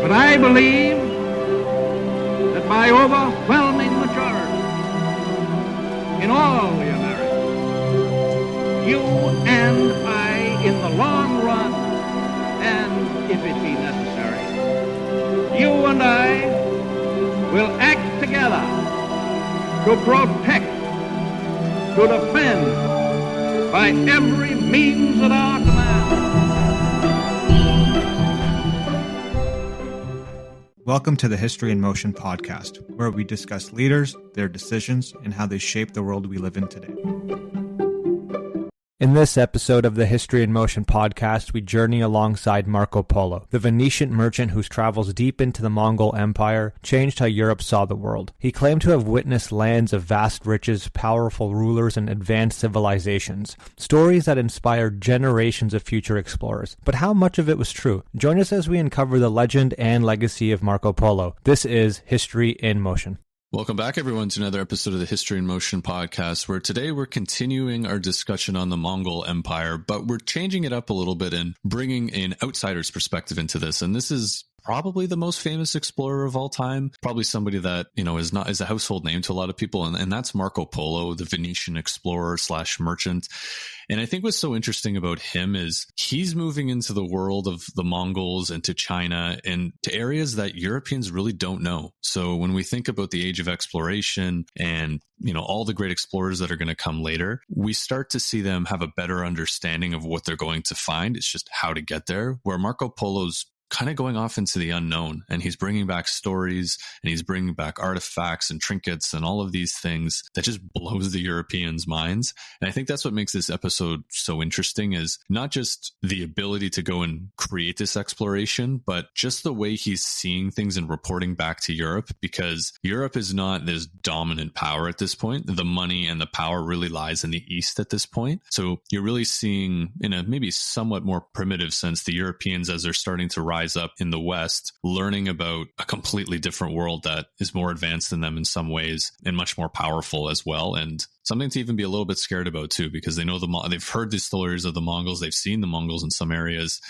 But I believe that by overwhelming majority in all the Americas, you and I, in the long run, and if it be necessary, you and I will act together to protect, to defend, by every means at our command. Welcome to the History in Motion podcast, where we discuss leaders, their decisions, and how they shape the world we live in today. In this episode of the History in Motion podcast, we journey alongside Marco Polo, the Venetian merchant whose travels deep into the Mongol Empire changed how Europe saw the world. He claimed to have witnessed lands of vast riches, powerful rulers, and advanced civilizations, stories that inspired generations of future explorers. But how much of it was true? Join us as we uncover the legend and legacy of Marco Polo. This is History in Motion. Welcome back, everyone, to another episode of the History in Motion podcast, where today we're continuing our discussion on the Mongol Empire, but we're changing it up a little bit and bringing an outsider's perspective into this. And this is probably the most famous explorer of all time, probably somebody that, is a household name to a lot of people. And that's Marco Polo, the Venetian explorer / merchant. And I think what's so interesting about him is he's moving into the world of the Mongols and to China and to areas that Europeans really don't know. So when we think about the age of exploration and, all the great explorers that are going to come later, we start to see them have a better understanding of what they're going to find. It's just how to get there, where Marco Polo's kind of going off into the unknown, and he's bringing back stories and he's bringing back artifacts and trinkets and all of these things that just blows the Europeans' minds. And I think that's what makes this episode so interesting, is not just the ability to go and create this exploration, but just the way he's seeing things and reporting back to Europe, because Europe is not this dominant power at this point. The money and the power really lies in the East at this point. So you're really seeing, in a maybe somewhat more primitive sense, the Europeans, as they're starting to rise up in the West, learning about a completely different world that is more advanced than them in some ways and much more powerful as well. And something to even be a little bit scared about too, because they know they've heard the stories of the Mongols, they've seen the Mongols in some areas,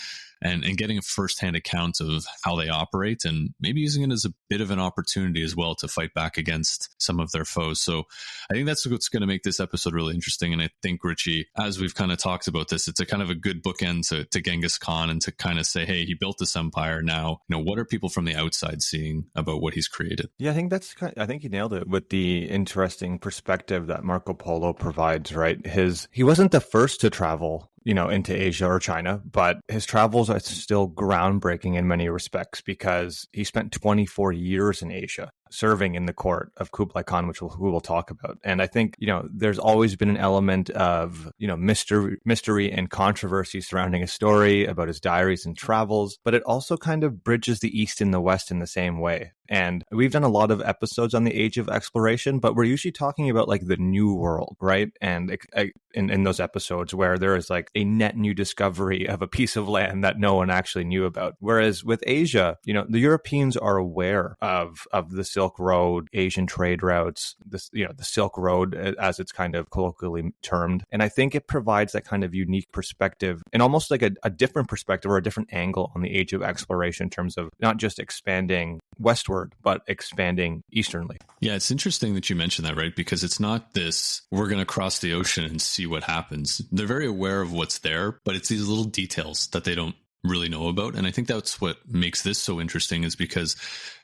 and getting a firsthand account of how they operate and maybe using it as a bit of an opportunity as well to fight back against some of their foes. So I think that's what's going to make this episode really interesting. And I think, Richie, as we've kind of talked about this, it's a kind of a good bookend to Genghis Khan and to kind of say, hey, he built this empire. Now, what are people from the outside seeing about what he's created? Yeah, I think you nailed it with the interesting perspective that Marco Polo provides, right? He wasn't the first to travel into Asia or China, but his travels are still groundbreaking in many respects, because he spent 24 years in Asia serving in the court of Kublai Khan, which we will talk about. And I think, there's always been an element of, mystery and controversy surrounding his story, about his diaries and travels, but it also kind of bridges the East and the West in the same way. And we've done a lot of episodes on the age of exploration, but we're usually talking about like the new world, right? And in those episodes where there is like a net new discovery of a piece of land that no one actually knew about. Whereas with Asia, the Europeans are aware of the Silk Road, Asian trade routes, the Silk Road, as it's kind of colloquially termed. And I think it provides that kind of unique perspective and almost like a different perspective or a different angle on the age of exploration in terms of not just expanding westward, but expanding easternly. Yeah, it's interesting that you mentioned that, right? Because it's not this, we're going to cross the ocean and see what happens. They're very aware of what's there, but it's these little details that they don't really know about. And I think that's what makes this so interesting, is because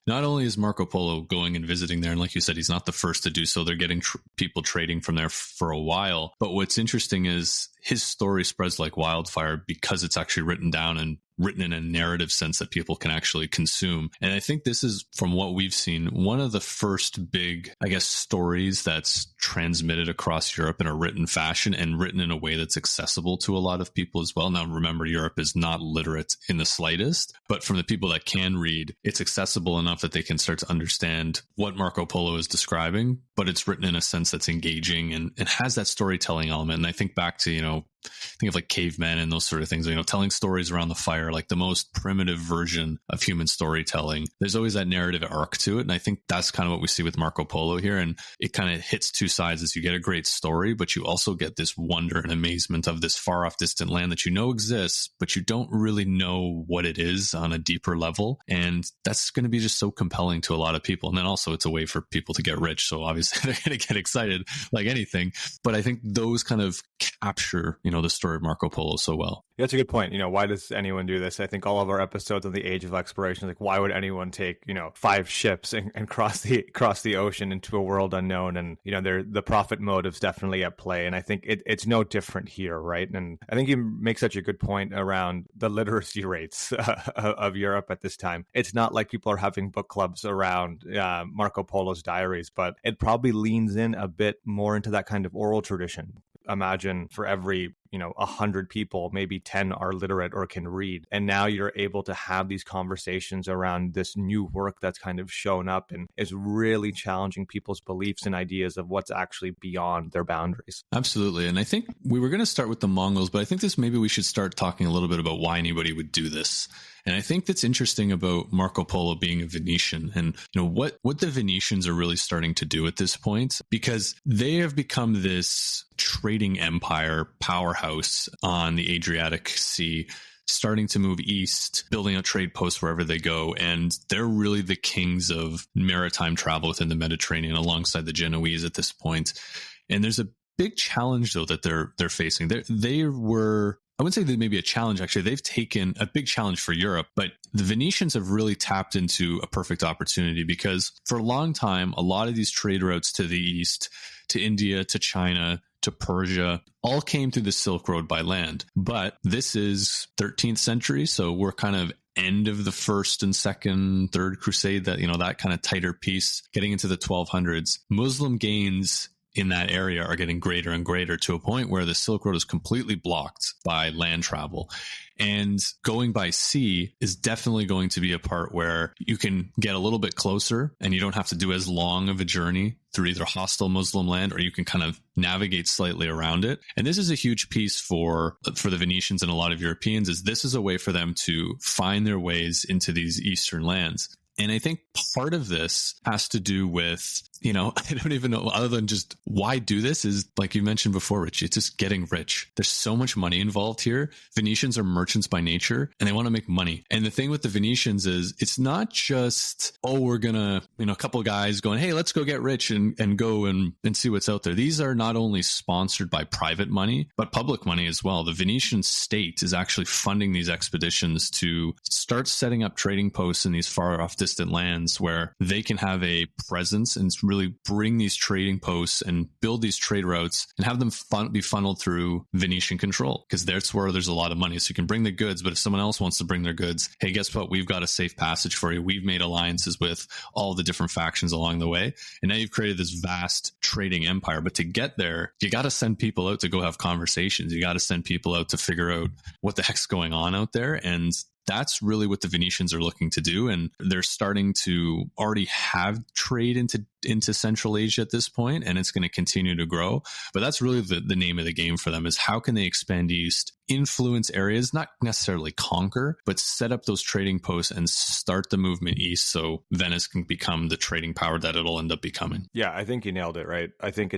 not only is Marco Polo going and visiting there, and like you said, he's not the first to do so. They're getting people trading from there for a while. But what's interesting is his story spreads like wildfire because it's actually written down and written in a narrative sense that people can actually consume. And I think this is, from what we've seen, one of the first big, stories that's transmitted across Europe in a written fashion and written in a way that's accessible to a lot of people as well. Now, remember, Europe is not literate in the slightest, but from the people that can read, it's accessible enough that they can start to understand what Marco Polo is describing, but it's written in a sense that's engaging and has that storytelling element. And I think back to, think of like cavemen and those sort of things, telling stories around the fire, like the most primitive version of human storytelling. There's always that narrative arc to it. And I think that's kind of what we see with Marco Polo here. And it kind of hits two sides as you get a great story, but you also get this wonder and amazement of this far off distant land that exists, but you don't really know what it is on a deeper level. And that's going to be just so compelling to a lot of people. And then also it's a way for people to get rich. So obviously they're going to get excited like anything. But I think those kind of capture, the story of Marco Polo so well. Yeah, that's a good point. Why does anyone do this? I think all of our episodes on the age of exploration, like why would anyone take, 5 ships and cross the ocean into a world unknown? And, the profit motive's definitely at play. And I think it's no different here, right? And I think you make such a good point around the literacy rates of Europe at this time. It's not like people are having book clubs around Marco Polo's diaries, but it probably leans in a bit more into that kind of oral tradition. Imagine for every 100 people, maybe 10 are literate or can read. And now you're able to have these conversations around this new work that's kind of shown up and is really challenging people's beliefs and ideas of what's actually beyond their boundaries. Absolutely. And I think we were going to start with the Mongols, but I think maybe we should start talking a little bit about why anybody would do this. And I think that's interesting about Marco Polo being a Venetian and what the Venetians are really starting to do at this point, because they have become this trading empire powerhouse on the Adriatic Sea, starting to move east, building out trade posts wherever they go. And they're really the kings of maritime travel within the Mediterranean alongside the Genoese at this point. And there's a big challenge, though, that they're facing. They were, I wouldn't say they may be a challenge, actually. They've taken a big challenge for Europe, but the Venetians have really tapped into a perfect opportunity because for a long time, a lot of these trade routes to the east, to India, to China, to Persia, all came through the Silk Road by land. But this is 13th century, so we're kind of end of the first and second, third crusade, that, that kind of tighter piece, getting into the 1200s. Muslim gains in that area are getting greater and greater to a point where the Silk Road is completely blocked by land travel. And going by sea is definitely going to be a part where you can get a little bit closer and you don't have to do as long of a journey through either hostile Muslim land, or you can kind of navigate slightly around it. And this is a huge piece for the Venetians and a lot of Europeans, is this is a way for them to find their ways into these eastern lands. And I think part of this has to do with, I don't even know, other than just why do this, is like you mentioned before, Richie, it's just getting rich. There's so much money involved here. Venetians are merchants by nature and they want to make money. And the thing with the Venetians is it's not just, we're going to, a couple of guys going, hey, let's go get rich and go and see what's out there. These are not only sponsored by private money, but public money as well. The Venetian state is actually funding these expeditions to start setting up trading posts in these far off distant lands where they can have a presence and really bring these trading posts and build these trade routes and have them be funneled through Venetian control, because that's where there's a lot of money. So you can bring the goods, but if someone else wants to bring their goods, hey, guess what? We've got a safe passage for you. We've made alliances with all the different factions along the way. And now you've created this vast trading empire. But to get there, you got to send people out to go have conversations. You got to send people out to figure out what the heck's going on out there. And that's really what the Venetians are looking to do. And they're starting to already have trade into Central Asia at this point, and it's going to continue to grow. But that's really the name of the game for them, is how can they expand east, influence areas, not necessarily conquer, but set up those trading posts and start the movement east so Venice can become the trading power that it'll end up becoming. Yeah, I think you nailed it, right? I think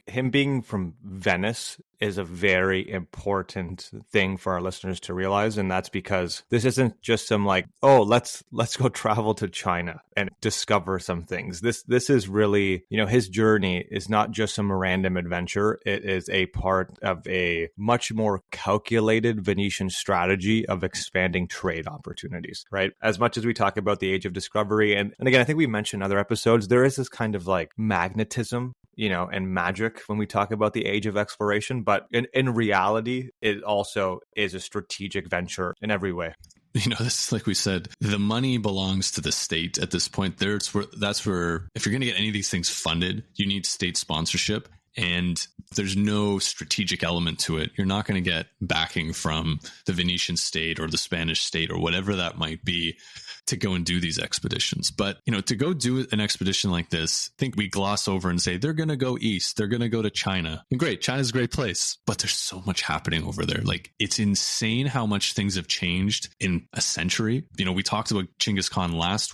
him being from Venice is a very important thing for our listeners to realize. And that's because this isn't just some like, let's go travel to China and discover some things. This is really, his journey is not just some random adventure. It is a part of a much more calculated Venetian strategy of expanding trade opportunities, right? As much as we talk about the age of discovery, and again, I think we mentioned in other episodes, there is this kind of like magnetism, and magic when we talk about the age of exploration. But in reality, it also is a strategic venture in every way. This is like we said, the money belongs to the state at this point. That's where if you're going to get any of these things funded, you need state sponsorship. and there's no strategic element to it. You're not going to get backing from the Venetian state or the Spanish state or whatever that might be to go and do these expeditions. But, to go do an expedition like this, I think we gloss over and say, they're going to go east, they're going to go to China. And great, China's a great place, but there's so much happening over there. Like, it's insane how much things have changed in a century. We talked about Genghis Khan last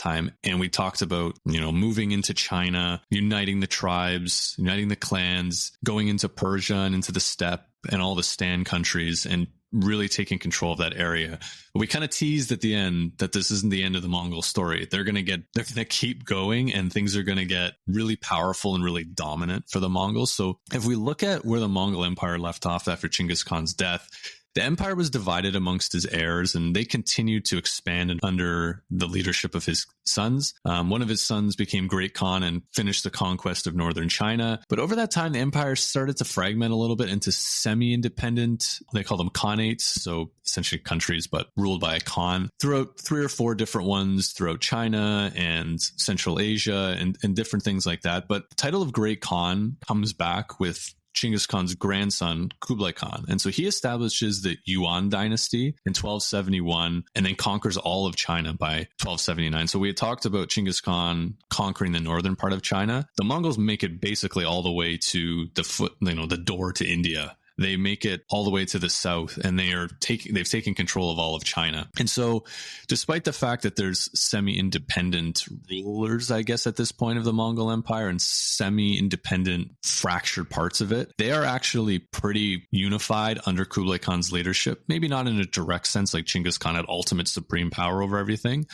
time, and we talked about, moving into China, uniting the tribes, uniting the clans, going into Persia and into the steppe and all the Stan countries, and really taking control of that area. But we kind of teased at the end that this isn't the end of the Mongol story. They're going to keep going, and things are going to get really powerful and really dominant for the Mongols. So if we look at where the Mongol Empire left off after Genghis Khan's death, the empire was divided amongst his heirs, and they continued to expand under the leadership of his sons. One of his sons became Great Khan and finished the conquest of northern China. But over that time, the empire started to fragment a little bit into semi-independent, they call them khanates, so essentially countries, but ruled by a khan, throughout 3 or 4 different ones throughout China and Central Asia and different things like that. But the title of Great Khan comes back with Genghis Khan's grandson, Kublai Khan. And so he establishes the Yuan dynasty in 1271 and then conquers all of China by 1279. So we had talked about Genghis Khan conquering the northern part of China. The Mongols make it basically all the way to the door to India. They make it all the way to the south, and they've taken control of all of China. And so despite the fact that there's semi-independent rulers, I guess, at this point of the Mongol Empire, and semi-independent fractured parts of it, they are actually pretty unified under Kublai Khan's leadership. Maybe not in a direct sense like Genghis Khan had ultimate supreme power over everything,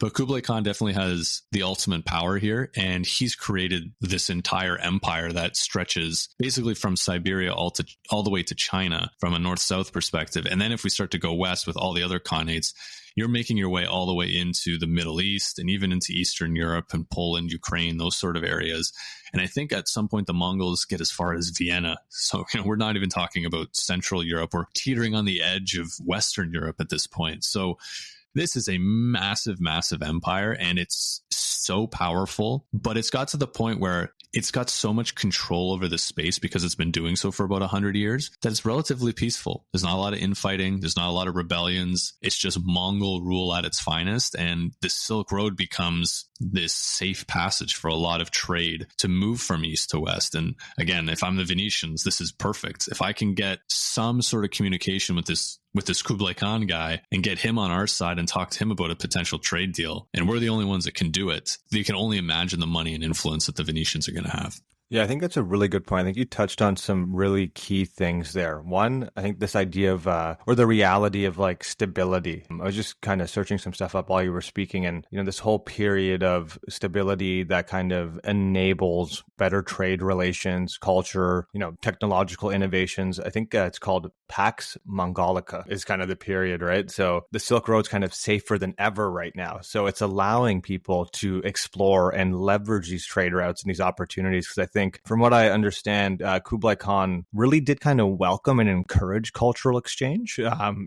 but Kublai Khan definitely has the ultimate power here, and he's created this entire empire that stretches basically from Siberia all the way to China from a north-south perspective. And then if we start to go west with all the other khanates, you're making your way all the way into the Middle East and even into Eastern Europe and Poland, Ukraine, those sort of areas. And I think at some point the Mongols get as far as Vienna. So, we're not even talking about Central Europe. We're teetering on the edge of Western Europe at this point. So this is a massive, massive empire, and it's so powerful, but it's got to the point where it's got so much control over the space because it's been doing so for about 100 years that it's relatively peaceful. There's not a lot of infighting. There's not a lot of rebellions. It's just Mongol rule at its finest. And the Silk Road becomes this safe passage for a lot of trade to move from east to west. And again, if I'm the Venetians, this is perfect. If I can get some sort of communication with this Kublai Khan guy and get him on our side and talk to him about a potential trade deal, and we're the only ones that can do it, you can only imagine the money and influence that the Venetians are going to have. Yeah, I think that's a really good point. I think you touched on some really key things there. One, I think this idea of, or the reality of like stability. I was just kind of searching some stuff up while you were speaking, and, this whole period of stability that kind of enables better trade relations, culture, technological innovations. I think it's called Pax Mongolica is kind of the period, right? So the Silk Road's kind of safer than ever right now. So it's allowing people to explore and leverage these trade routes and these opportunities. Because I think from what I understand, Kublai Khan really did kind of welcome and encourage cultural exchange.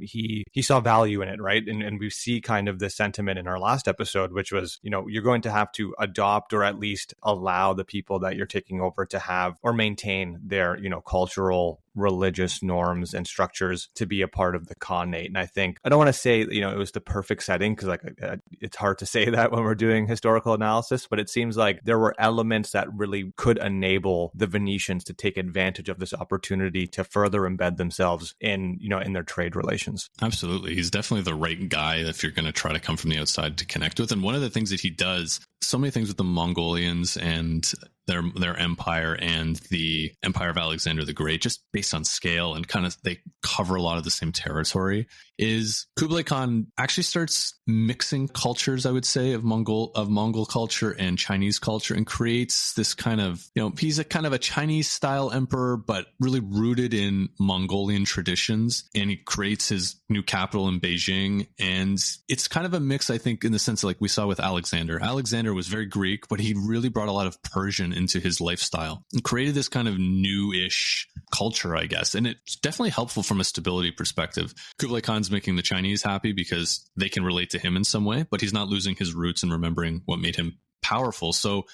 He saw value in it, right? And we see kind of the sentiment in our last episode, which was, you're going to have to adopt or at least allow the people that you're taking over to have or maintain their, cultural religious norms and structures to be a part of the Khanate. And I think, I don't want to say, it was the perfect setting because it's hard to say that when we're doing historical analysis, but it seems like there were elements that really could enable the Venetians to take advantage of this opportunity to further embed themselves in their trade relations. Absolutely. He's definitely the right guy if you're going to try to come from the outside to connect with. And one of the things that he does, so many things with the Mongolians and their empire and the Empire of Alexander the Great, just based on scale and kind of they cover a lot of the same territory, is Kublai Khan actually starts mixing cultures, I would say, of Mongol culture and Chinese culture, and creates this kind of, he's a kind of a Chinese style emperor, but really rooted in Mongolian traditions. And he creates his new capital in Beijing. And it's kind of a mix, I think, in the sense like we saw with Alexander. Alexander was very Greek, but he really brought a lot of Persian into his lifestyle and created this kind of new-ish culture, I guess. And it's definitely helpful from a stability perspective. Kublai Khan's making the Chinese happy because they can relate to him in some way, but he's not losing his roots and remembering what made him powerful. So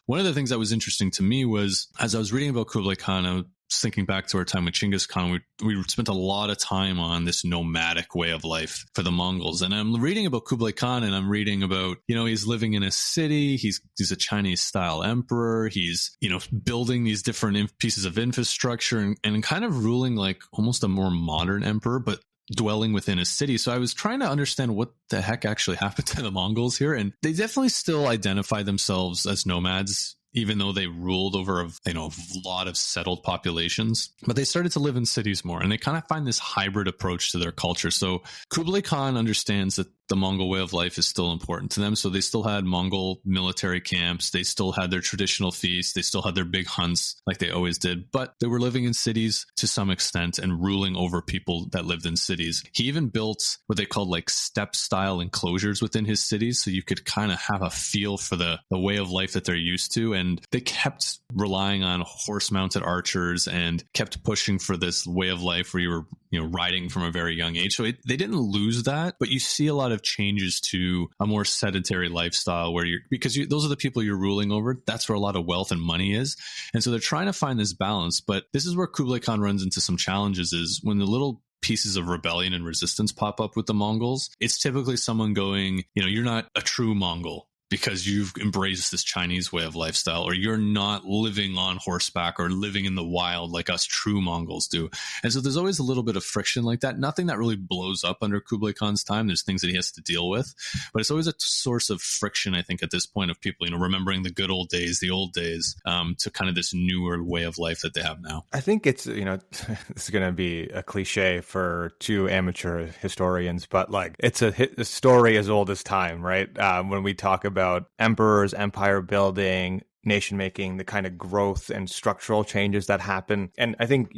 one of the things that was interesting to me was, as I was reading about Kublai Khan, I was thinking back to our time with Genghis Khan, we spent a lot of time on this nomadic way of life for the Mongols. And I'm reading about Kublai Khan, and I'm reading about, he's living in a city. He's a Chinese style emperor. He's, building these different pieces of infrastructure and kind of ruling like almost a more modern emperor, but dwelling within a city. So I was trying to understand what the heck actually happened to the Mongols here. And they definitely still identify themselves as nomads, even though they ruled over a lot of settled populations. But they started to live in cities more, and they kind of find this hybrid approach to their culture. So Kublai Khan understands that the Mongol way of life is still important to them. So they still had Mongol military camps. They still had their traditional feasts. They still had their big hunts like they always did. But they were living in cities to some extent and ruling over people that lived in cities. He even built what they called like steppe style enclosures within his cities. So you could kind of have a feel for the way of life that they're used to. And they kept relying on horse mounted archers and kept pushing for this way of life where you were riding from a very young age. So they didn't lose that, but you see a lot of changes to a more sedentary lifestyle where those are the people you're ruling over. That's where a lot of wealth and money is. And so they're trying to find this balance. But this is where Kublai Khan runs into some challenges, is when the little pieces of rebellion and resistance pop up with the Mongols, it's typically someone going, you're not a true Mongol because you've embraced this Chinese way of lifestyle, or you're not living on horseback or living in the wild like us true Mongols do. And so there's always a little bit of friction like that. Nothing that really blows up under Kublai Khan's time. There's things that he has to deal with, but it's always a source of friction, I think, at this point of people, remembering the good old days, to kind of this newer way of life that they have now. I think it's, this is going to be a cliche for two amateur historians, but like it's a story as old as time, right? When we talk about emperors, empire building, nation making, the kind of growth and structural changes that happen. And I think,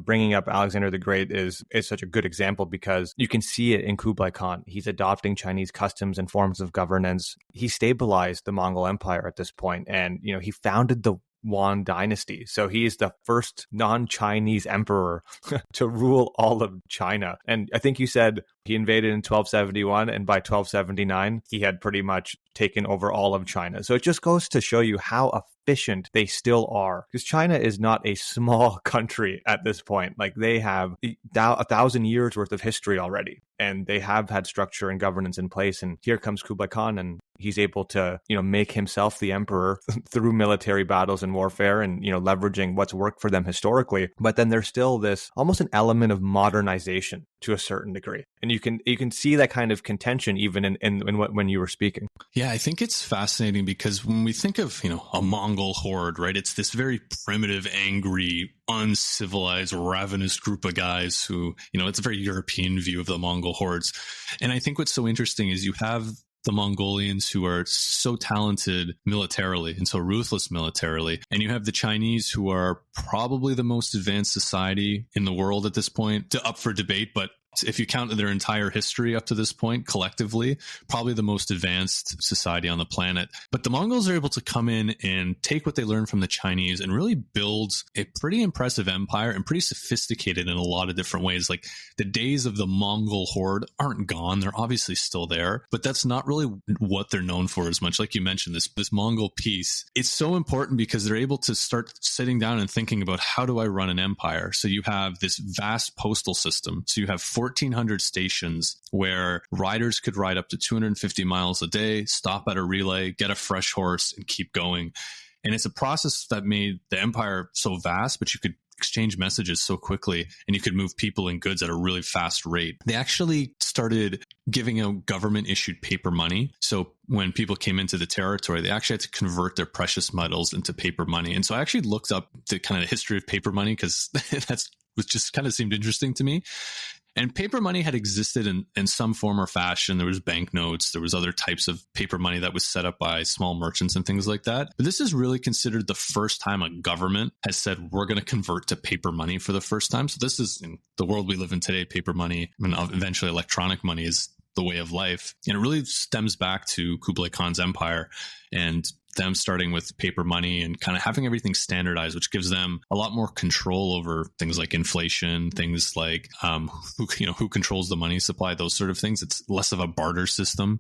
bringing up Alexander the Great is such a good example because you can see it in Kublai Khan. He's adopting Chinese customs and forms of governance. He stabilized the Mongol Empire at this point, and, he founded the Yuan dynasty. So he is the first non-Chinese emperor to rule all of China. And I think you said he invaded in 1271, and by 1279, he had pretty much taken over all of China. So it just goes to show you how efficient they still are, because China is not a small country at this point. Like, they have 1,000 years worth of history already, and they have had structure and governance in place. And here comes Kublai Khan, and he's able to, make himself the emperor through military battles and warfare and, leveraging what's worked for them historically. But then there's still this almost an element of modernization to a certain degree. And you can see that kind of contention even in when you were speaking. Yeah, I think it's fascinating because when we think of, a Mongol horde, right, it's this very primitive, angry, uncivilized, ravenous group of guys who, it's a very European view of the Mongol hordes. And I think what's so interesting is you have the Mongolians who are so talented militarily and so ruthless militarily. And you have the Chinese who are probably the most advanced society in the world at this point, up for debate, but if you count their entire history up to this point, collectively, probably the most advanced society on the planet. But the Mongols are able to come in and take what they learned from the Chinese and really build a pretty impressive empire and pretty sophisticated in a lot of different ways. Like, the days of the Mongol horde aren't gone. They're obviously still there, but that's not really what they're known for as much. Like you mentioned, this Mongol peace, it's so important because they're able to start sitting down and thinking about, how do I run an empire? So you have this vast postal system. So you have 1,400 stations where riders could ride up to 250 miles a day, stop at a relay, get a fresh horse, and keep going. And it's a process that made the empire so vast, but you could exchange messages so quickly and you could move people and goods at a really fast rate. They actually started giving out government issued paper money. So when people came into the territory, they actually had to convert their precious metals into paper money. And so I actually looked up the kind of history of paper money because was just kind of seemed interesting to me. And paper money had existed in some form or fashion. There was banknotes. There was other types of paper money that was set up by small merchants and things like that. But this is really considered the first time a government has said, we're going to convert to paper money for the first time. So this is, in the world we live in today, paper money, and eventually electronic money is the way of life. And it really stems back to Kublai Khan's empire and them starting with paper money and kind of having everything standardized, which gives them a lot more control over things like inflation, things like who controls the money supply, those sort of things. It's less of a barter system.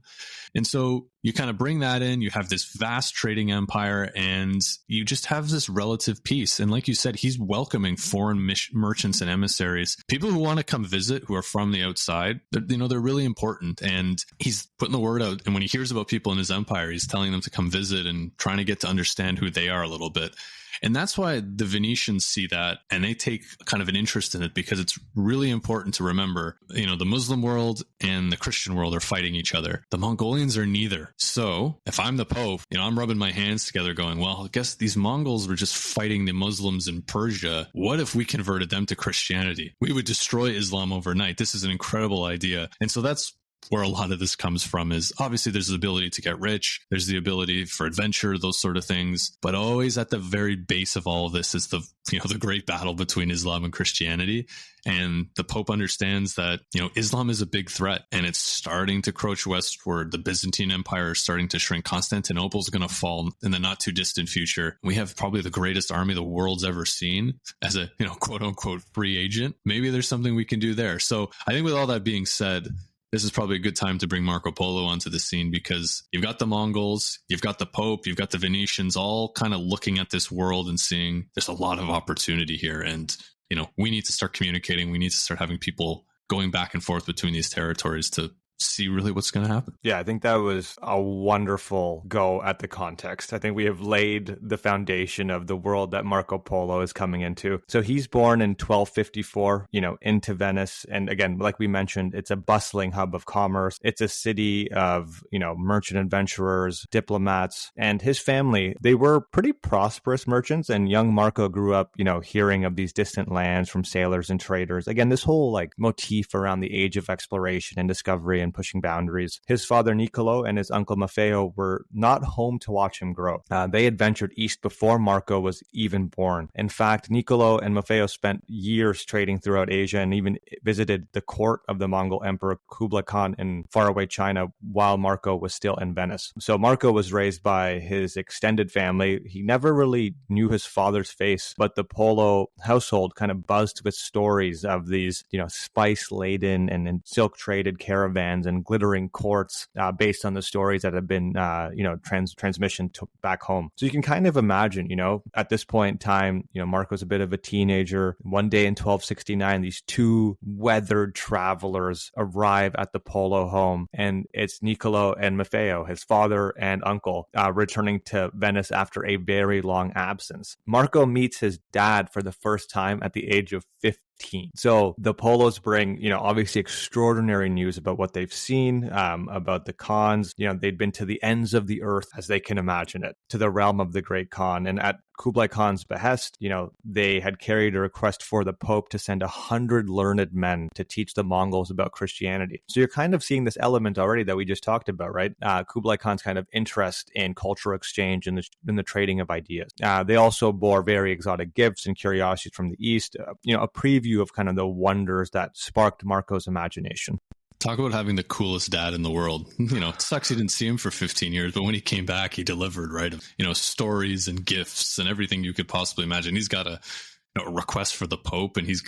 And so you kind of bring that in, you have this vast trading empire, and you just have this relative peace. And like you said, he's welcoming foreign merchants and emissaries, people who want to come visit, who are from the outside. They're really important. And he's putting the word out. And when he hears about people in his empire, he's telling them to come visit and trying to get to understand who they are a little bit. And that's why the Venetians see that and they take kind of an interest in it, because it's really important to remember, the Muslim world and the Christian world are fighting each other. The Mongolians are neither. So if I'm the Pope, I'm rubbing my hands together going, well, I guess these Mongols were just fighting the Muslims in Persia. What if we converted them to Christianity? We would destroy Islam overnight. This is an incredible idea. And so that's where a lot of this comes from. Is obviously there's the ability to get rich, there's the ability for adventure, those sort of things, but always at the very base of all of this is the great battle between Islam and Christianity. And the Pope understands that Islam is a big threat and it's starting to crouch westward. The Byzantine Empire is starting to shrink. Constantinople is going to fall in the not too distant future. We have probably the greatest army the world's ever seen as a quote unquote free agent. Maybe there's something we can do there. So I think with all that being said, this is probably a good time to bring Marco Polo onto the scene, because you've got the Mongols, you've got the Pope, you've got the Venetians, all kind of looking at this world and seeing there's a lot of opportunity here. And, we need to start communicating. We need to start having people going back and forth between these territories to see really what's going to happen. Yeah, I think that was a wonderful go at the context. I think we have laid the foundation of the world that Marco Polo is coming into. So he's born in 1254, into Venice. And again, like we mentioned, it's a bustling hub of commerce. It's a city of, merchant adventurers, diplomats, and his family, they were pretty prosperous merchants. And young Marco grew up, hearing of these distant lands from sailors and traders. Again, this whole motif around the age of exploration and discovery and pushing boundaries. His father Niccolo and his uncle Maffeo were not home to watch him grow. They had ventured east before Marco was even born. In fact, Niccolo and Maffeo spent years trading throughout Asia and even visited the court of the Mongol Emperor Kublai Khan in faraway China while Marco was still in Venice. So Marco was raised by his extended family. He never really knew his father's face, but the Polo household kind of buzzed with stories of these, spice-laden and silk-traded caravans and glittering courts based on the stories that have been, transmission back home. So you can kind of imagine, at this point in time, Marco's a bit of a teenager. One day in 1269, these two weathered travelers arrive at the Polo home, and it's Niccolo and Maffeo, his father and uncle, returning to Venice after a very long absence. Marco meets his dad for the first time at the age of 15. So the Polo's bring, obviously extraordinary news about what they've seen, about the Khans. They'd been to the ends of the earth, as they can imagine it, to the realm of the Great Khan. And at Kublai Khan's behest, they had carried a request for the Pope to send 100 learned men to teach the Mongols about Christianity. So you're kind of seeing this element already that we just talked about, right? Kublai Khan's kind of interest in cultural exchange and the trading of ideas. They also bore very exotic gifts and curiosities from the East, a preview of kind of the wonders that sparked Marco's imagination. Talk about having the coolest dad in the world. It sucks he didn't see him for 15 years, but when he came back, he delivered, right? Stories and gifts and everything you could possibly imagine. He's got a request for the Pope, and he's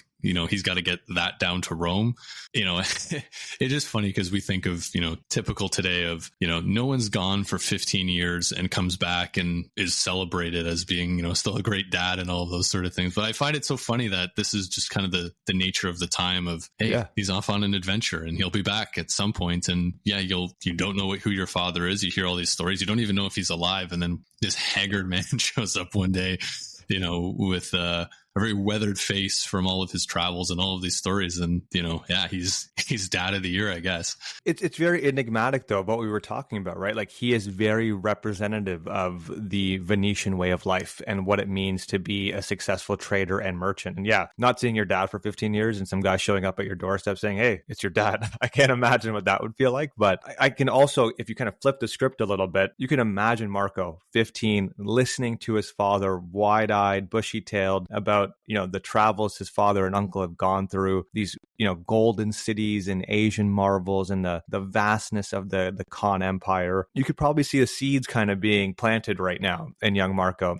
got to get that down to Rome. It's just funny because we think of, typical today of, no one's gone for 15 years and comes back and is celebrated as being, still a great dad and all of those sort of things. But I find it so funny that this is just kind of the nature of the time of, hey, he's off on an adventure and he'll be back at some point. And you don't know who your father is. You hear all these stories. You don't even know if he's alive. And then this haggard man shows up one day, with a very weathered face from all of his travels and all of these stories. And, he's dad of the year, I guess. It's very enigmatic, though, what we were talking about, right? He is very representative of the Venetian way of life and what it means to be a successful trader and merchant. And not seeing your dad for 15 years and some guy showing up at your doorstep saying, hey, it's your dad. I can't imagine what that would feel like. But I can also, if you kind of flip the script a little bit, you can imagine Marco, 15, listening to his father, wide-eyed, bushy-tailed, about about, the travels his father and uncle have gone through, these, golden cities and Asian marvels and the vastness of the Khan Empire. You could probably see the seeds kind of being planted right now in young Marco,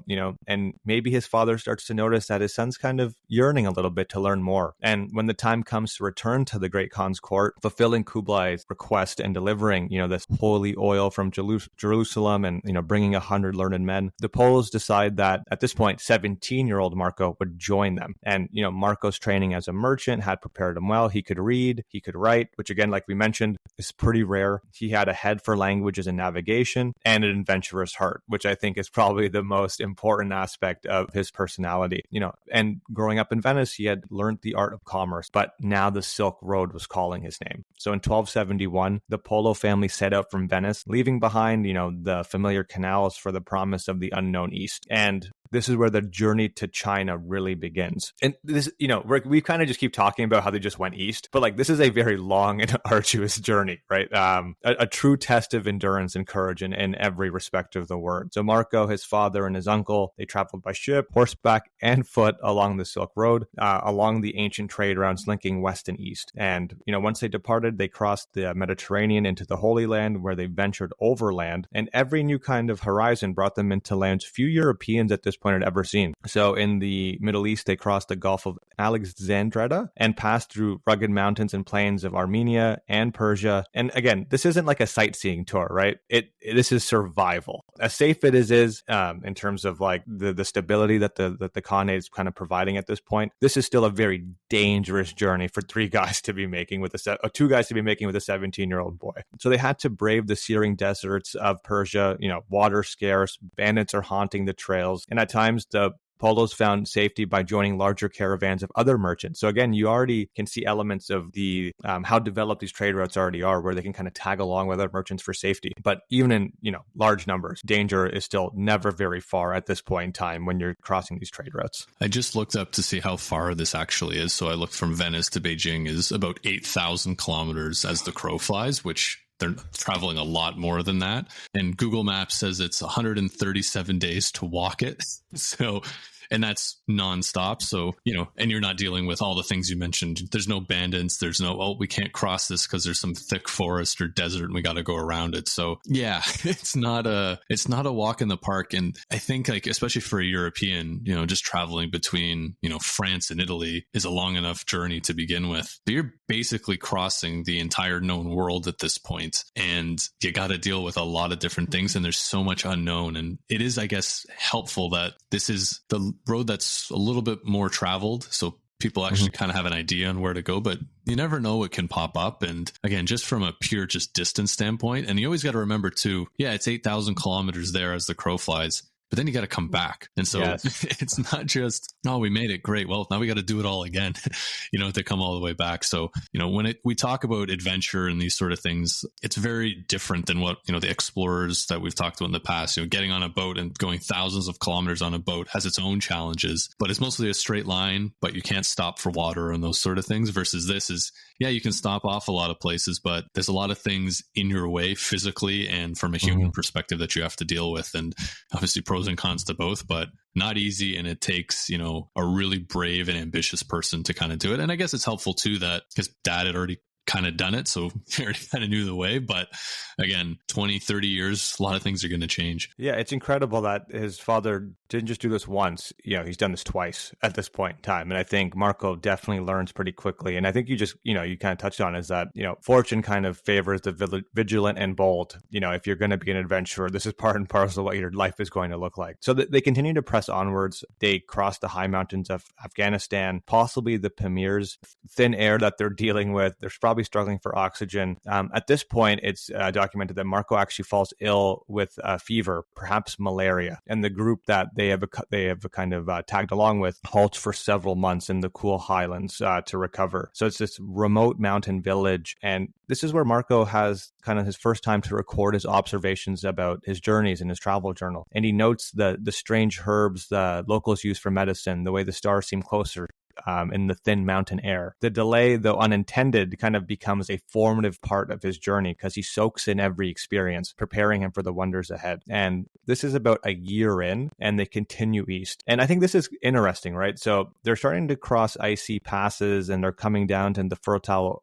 and maybe his father starts to notice that his son's kind of yearning a little bit to learn more. And when the time comes to return to the great Khan's court, fulfilling Kublai's request and delivering, this holy oil from Jerusalem and, bringing 100 learned men, the Polos decide that at this point, 17-year-old Marco would join them. And, Marco's training as a merchant had prepared him well. He could read, he could write, which again, like we mentioned, is pretty rare. He had a head for languages and navigation and an adventurous heart, which I think is probably the most important aspect of his personality. And growing up in Venice, he had learned the art of commerce, but now the Silk Road was calling his name. So in 1271, the Polo family set out from Venice, leaving behind, the familiar canals for the promise of the unknown East. And this is where the journey to China really begins. And this, we kind of just keep talking about how they just went east, but like this is a very long and arduous journey, right? A true test of endurance and courage in every respect of the word. So Marco, his father, and his uncle, they traveled by ship, horseback, and foot along the Silk Road, along the ancient trade routes linking west and east. And, once they departed, they crossed the Mediterranean into the Holy Land, where they ventured overland. And every new kind of horizon brought them into lands few Europeans at this point had ever seen. So in the Middle East, they crossed the Gulf of Alexandria and passed through rugged mountains and plains of Armenia and Persia. And again, this isn't like a sightseeing tour, right? This is survival. As safe it is in terms of like the stability that the Khanate is kind of providing at this point. This is still a very dangerous journey for two guys to be making with a 17-year-old boy. So they had to brave the searing deserts of Persia. Water scarce, bandits are haunting the trails, and at times the Polo's found safety by joining larger caravans of other merchants. So again, you already can see elements of the how developed these trade routes already are, where they can kind of tag along with other merchants for safety. But even in large numbers, danger is still never very far at this point in time when you're crossing these trade routes. I just looked up to see how far this actually is. So I looked from Venice to Beijing is about 8,000 kilometers as the crow flies, which they're traveling a lot more than that. And Google Maps says it's 137 days to walk it. So, and that's nonstop. So, and you're not dealing with all the things you mentioned. There's no bandits. There's no, we can't cross this because there's some thick forest or desert and we got to go around it. So yeah, it's not a walk in the park. And I think like, especially for a European, just traveling between, France and Italy is a long enough journey to begin with. But you're basically crossing the entire known world at this point, and you got to deal with a lot of different things. And there's so much unknown. And it is, I guess, helpful that this is the road that's a little bit more traveled. So people actually kind of have an idea on where to go, but you never know what can pop up. And again, just from a pure distance standpoint, and you always got to remember too, it's 8,000 kilometers there as the crow flies. But then you got to come back. And so It's not just, we made it great. Well, now we got to do it all again, to come all the way back. So, when we talk about adventure and these sort of things, it's very different than what, the explorers that we've talked about in the past, getting on a boat and going thousands of kilometers on a boat has its own challenges, but it's mostly a straight line, but you can't stop for water and those sort of things versus this is, you can stop off a lot of places, but there's a lot of things in your way physically and from a human perspective that you have to deal with. And obviously pros and cons to both, but not easy. And it takes, a really brave and ambitious person to kind of do it. And I guess it's helpful too that because Dad had already kind of done it, so he already kind of knew the way. But again, 20, 30 years, a lot of things are going to change. Yeah, it's incredible that his father didn't just do this once. He's done this twice at this point in time. And I think Marco definitely learns pretty quickly. And I think you just, you kind of touched on is that, fortune kind of favors the vigilant and bold. If you're going to be an adventurer, this is part and parcel of what your life is going to look like. So they continue to press onwards. They cross the high mountains of Afghanistan, possibly the Pamirs, thin air that they're dealing with. There's probably struggling for oxygen. At this point, it's documented that Marco actually falls ill with fever, perhaps malaria, and the group that they have kind of tagged along with halts for several months in the cool highlands to recover. So it's this remote mountain village, and this is where Marco has kind of his first time to record his observations about his journeys in his travel journal. And he notes the strange herbs the locals use for medicine, the way the stars seem closer in the thin mountain air. The delay, though unintended, kind of becomes a formative part of his journey because he soaks in every experience, preparing him for the wonders ahead. And this is about a year in, and they continue east. And I think this is interesting, right? So they're starting to cross icy passes, and they're coming down to the fertile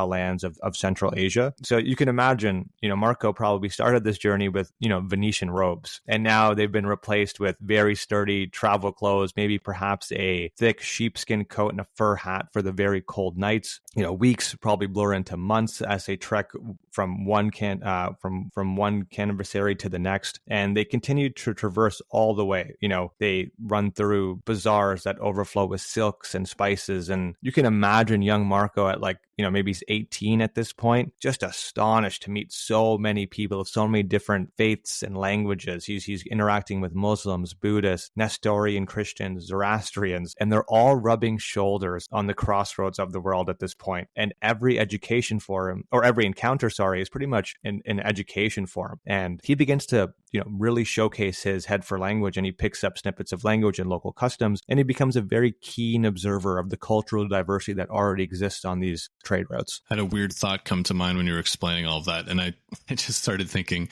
lands of Central Asia. So you can imagine, Marco probably started this journey with, Venetian robes, and now they've been replaced with very sturdy travel clothes, maybe perhaps a thick sheepskin coat and a fur hat for the very cold nights. Weeks probably blur into months as they trek from one canvassary to the next, and they continue to traverse all the way. They run through bazaars that overflow with silks and spices, and you can imagine young Marco at maybe he's 18 at this point, just astonished to meet so many people of so many different faiths and languages. He's interacting with Muslims, Buddhists, Nestorian Christians, Zoroastrians, and they're all rubbing shoulders on the crossroads of the world at this point. And every encounter, is pretty much an education for him. And he begins to, really showcase his head for language, and he picks up snippets of language and local customs, and he becomes a very keen observer of the cultural diversity that already exists on these trade routes. I had a weird thought come to mind when you were explaining all of that, and I just started thinking,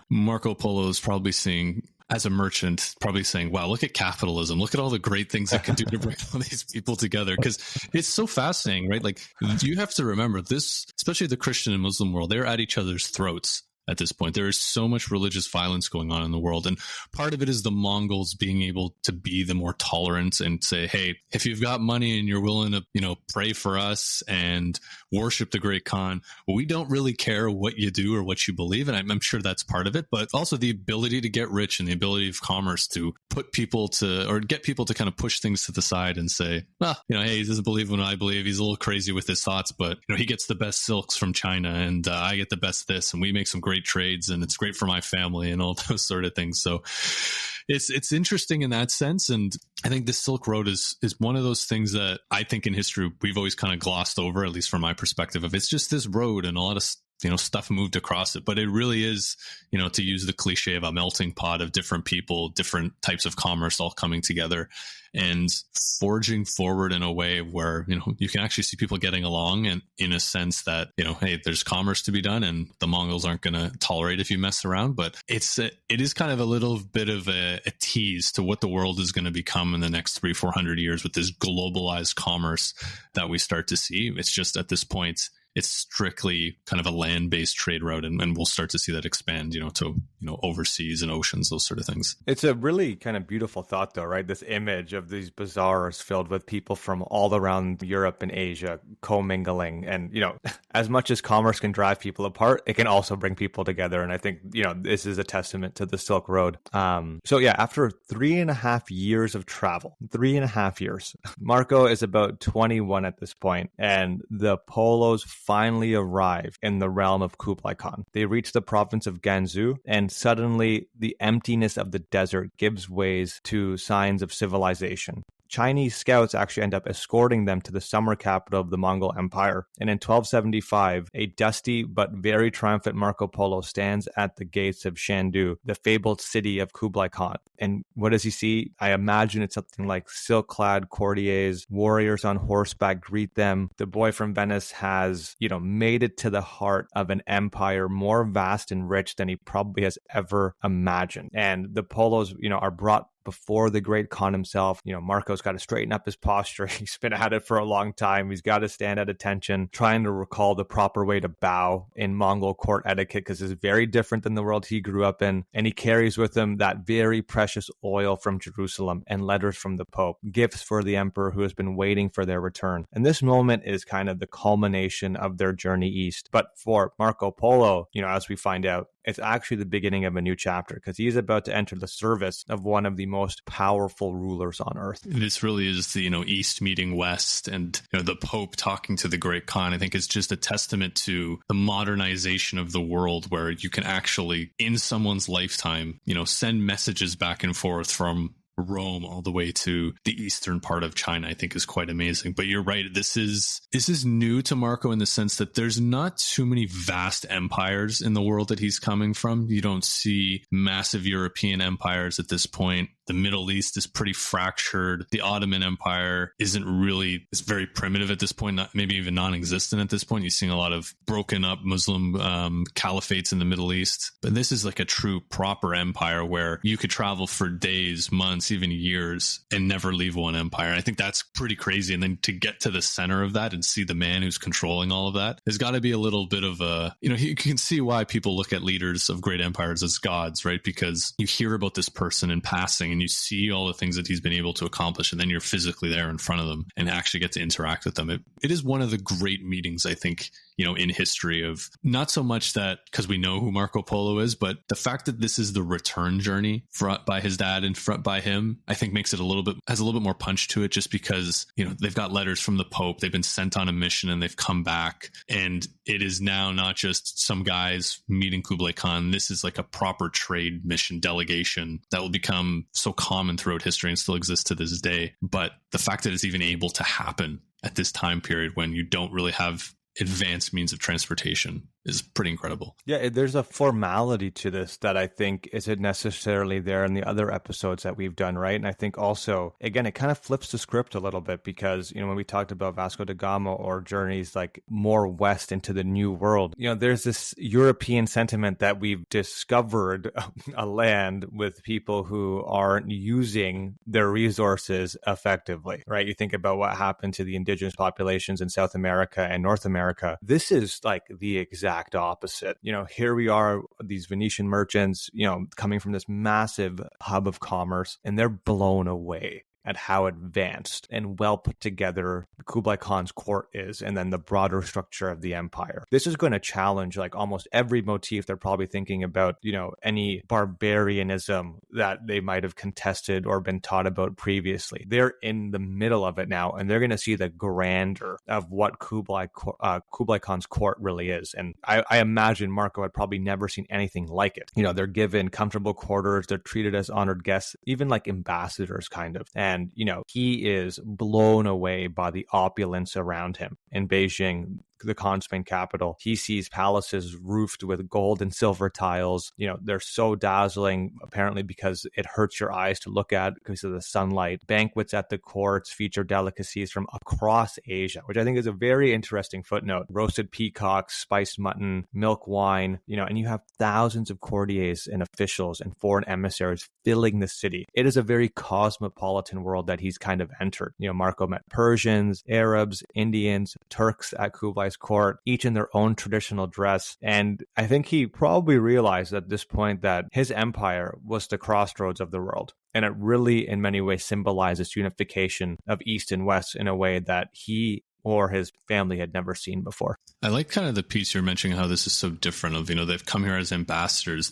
Marco Polo is probably seeing, as a merchant, probably saying, wow, look at capitalism. Look at all the great things it can do to bring all these people together. Because it's so fascinating, right? Like, you have to remember this, especially the Christian and Muslim world, they're at each other's throats. At this point, there is so much religious violence going on in the world. And part of it is the Mongols being able to be the more tolerant and say, hey, if you've got money and you're willing to, pray for us and worship the Great Khan, we don't really care what you do or what you believe. And I'm sure that's part of it, but also the ability to get rich and the ability of commerce to get people to kind of push things to the side and say, hey, he doesn't believe what I believe. He's a little crazy with his thoughts, but he gets the best silks from China, and I get the best this, and we make some great trades, and it's great for my family and all those sort of things. So it's interesting in that sense. And I think the Silk Road is one of those things that I think in history we've always kind of glossed over, at least from my perspective, of it's just this road and a lot of stuff moved across it. But it really is, to use the cliche of a melting pot of different people, different types of commerce all coming together and forging forward in a way where, you can actually see people getting along, and in a sense that, hey, there's commerce to be done and the Mongols aren't going to tolerate if you mess around. But it is kind of a little bit of a tease to what the world is going to become in the next 300-400 years with this globalized commerce that we start to see. It's just at this point, it's strictly kind of a land-based trade route, and we'll start to see that expand, to overseas and oceans, those sort of things. It's a really kind of beautiful thought, though, right? This image of these bazaars filled with people from all around Europe and Asia commingling, and as much as commerce can drive people apart, it can also bring people together. And I think this is a testament to the Silk Road. So yeah, after 3.5 years of travel, 3.5 years, Marco is about 21 at this point, and the Polo'S finally arrive in the realm of Kublai Khan. They reach the province of Gansu, and suddenly the emptiness of the desert gives way to signs of civilization. Chinese scouts actually end up escorting them to the summer capital of the Mongol Empire. And in 1275, a dusty but very triumphant Marco Polo stands at the gates of Shandu, the fabled city of Kublai Khan. And what does he see? I imagine it's something like silk-clad courtiers, warriors on horseback greet them. The boy from Venice has, made it to the heart of an empire more vast and rich than he probably has ever imagined. And the Polo'S, are brought before the great Khan himself. Marco's got to straighten up his posture. He's been at it for a long time. He's got to stand at attention, trying to recall the proper way to bow in Mongol court etiquette, because it's very different than the world he grew up in. And he carries with him that very precious oil from Jerusalem and letters from the Pope, gifts for the emperor who has been waiting for their return. And this moment is kind of the culmination of their journey east. But for Marco Polo, as we find out, it's actually the beginning of a new chapter, because he's about to enter the service of one of the most powerful rulers on earth. This really is the, East meeting West, and the Pope talking to the Great Khan. I think it's just a testament to the modernization of the world, where you can actually, in someone's lifetime, send messages back and forth from Rome all the way to the eastern part of China, I think is quite amazing. But you're right. This is new to Marco in the sense that there's not too many vast empires in the world that he's coming from. You don't see massive European empires at this point. The Middle East is pretty fractured. The Ottoman Empire it's very primitive at this point, maybe even non-existent at this point. You're seeing a lot of broken up Muslim caliphates in the Middle East. But this is like a true proper empire where you could travel for days, months, even years and never leave one empire. I think that's pretty crazy. And then to get to the center of that and see the man who's controlling all of that, there's got to be a little bit of you can see why people look at leaders of great empires as gods, right? Because you hear about this person in passing and you see all the things that he's been able to accomplish, and then you're physically there in front of them and actually get to interact with them. It is one of the great meetings, I think, in history, of not so much that because we know who Marco Polo is, but the fact that this is the return journey by his dad and by him, I think has a little bit more punch to it, just because, they've got letters from the Pope, they've been sent on a mission and they've come back, and it is now not just some guys meeting Kublai Khan. This is like a proper trade mission delegation that will become so common throughout history and still exists to this day. But the fact that it's even able to happen at this time period when you don't really have advanced means of transportation is pretty incredible. Yeah, there's a formality to this that I think isn't necessarily there in the other episodes that we've done, right? And I think also, again, it kind of flips the script a little bit because, when we talked about Vasco da Gama or journeys like more west into the New World, there's this European sentiment that we've discovered a land with people who aren't using their resources effectively, right? You think about what happened to the indigenous populations in South America and North America. This is like the exact opposite. Here we are, these Venetian merchants, coming from this massive hub of commerce, and they're blown away at how advanced and well put together Kublai Khan's court is, and then the broader structure of the empire. This is going to challenge like almost every motif they're probably thinking about, any barbarianism that they might have contested or been taught about previously. They're in the middle of it now, and they're going to see the grandeur of what Kublai Khan's court really is. And I imagine Marco had probably never seen anything like it. They're given comfortable quarters, they're treated as honored guests, even like ambassadors kind of. And, he is blown away by the opulence around him in Beijing, the Khan's main capital. He sees palaces roofed with gold and silver tiles. They're so dazzling, apparently because it hurts your eyes to look at because of the sunlight. Banquets at the courts feature delicacies from across Asia, which I think is a very interesting footnote. Roasted peacocks, spiced mutton, milk wine, and you have thousands of courtiers and officials and foreign emissaries filling the city. It is a very cosmopolitan world that he's kind of entered. Marco met Persians, Arabs, Indians, Turks at Kublai's court, each in their own traditional dress. And I think he probably realized at this point that his empire was the crossroads of the world. And it really, in many ways, symbolizes unification of East and West in a way that he or his family had never seen before. I like kind of the piece you're mentioning, how this is so different of, they've come here as ambassadors.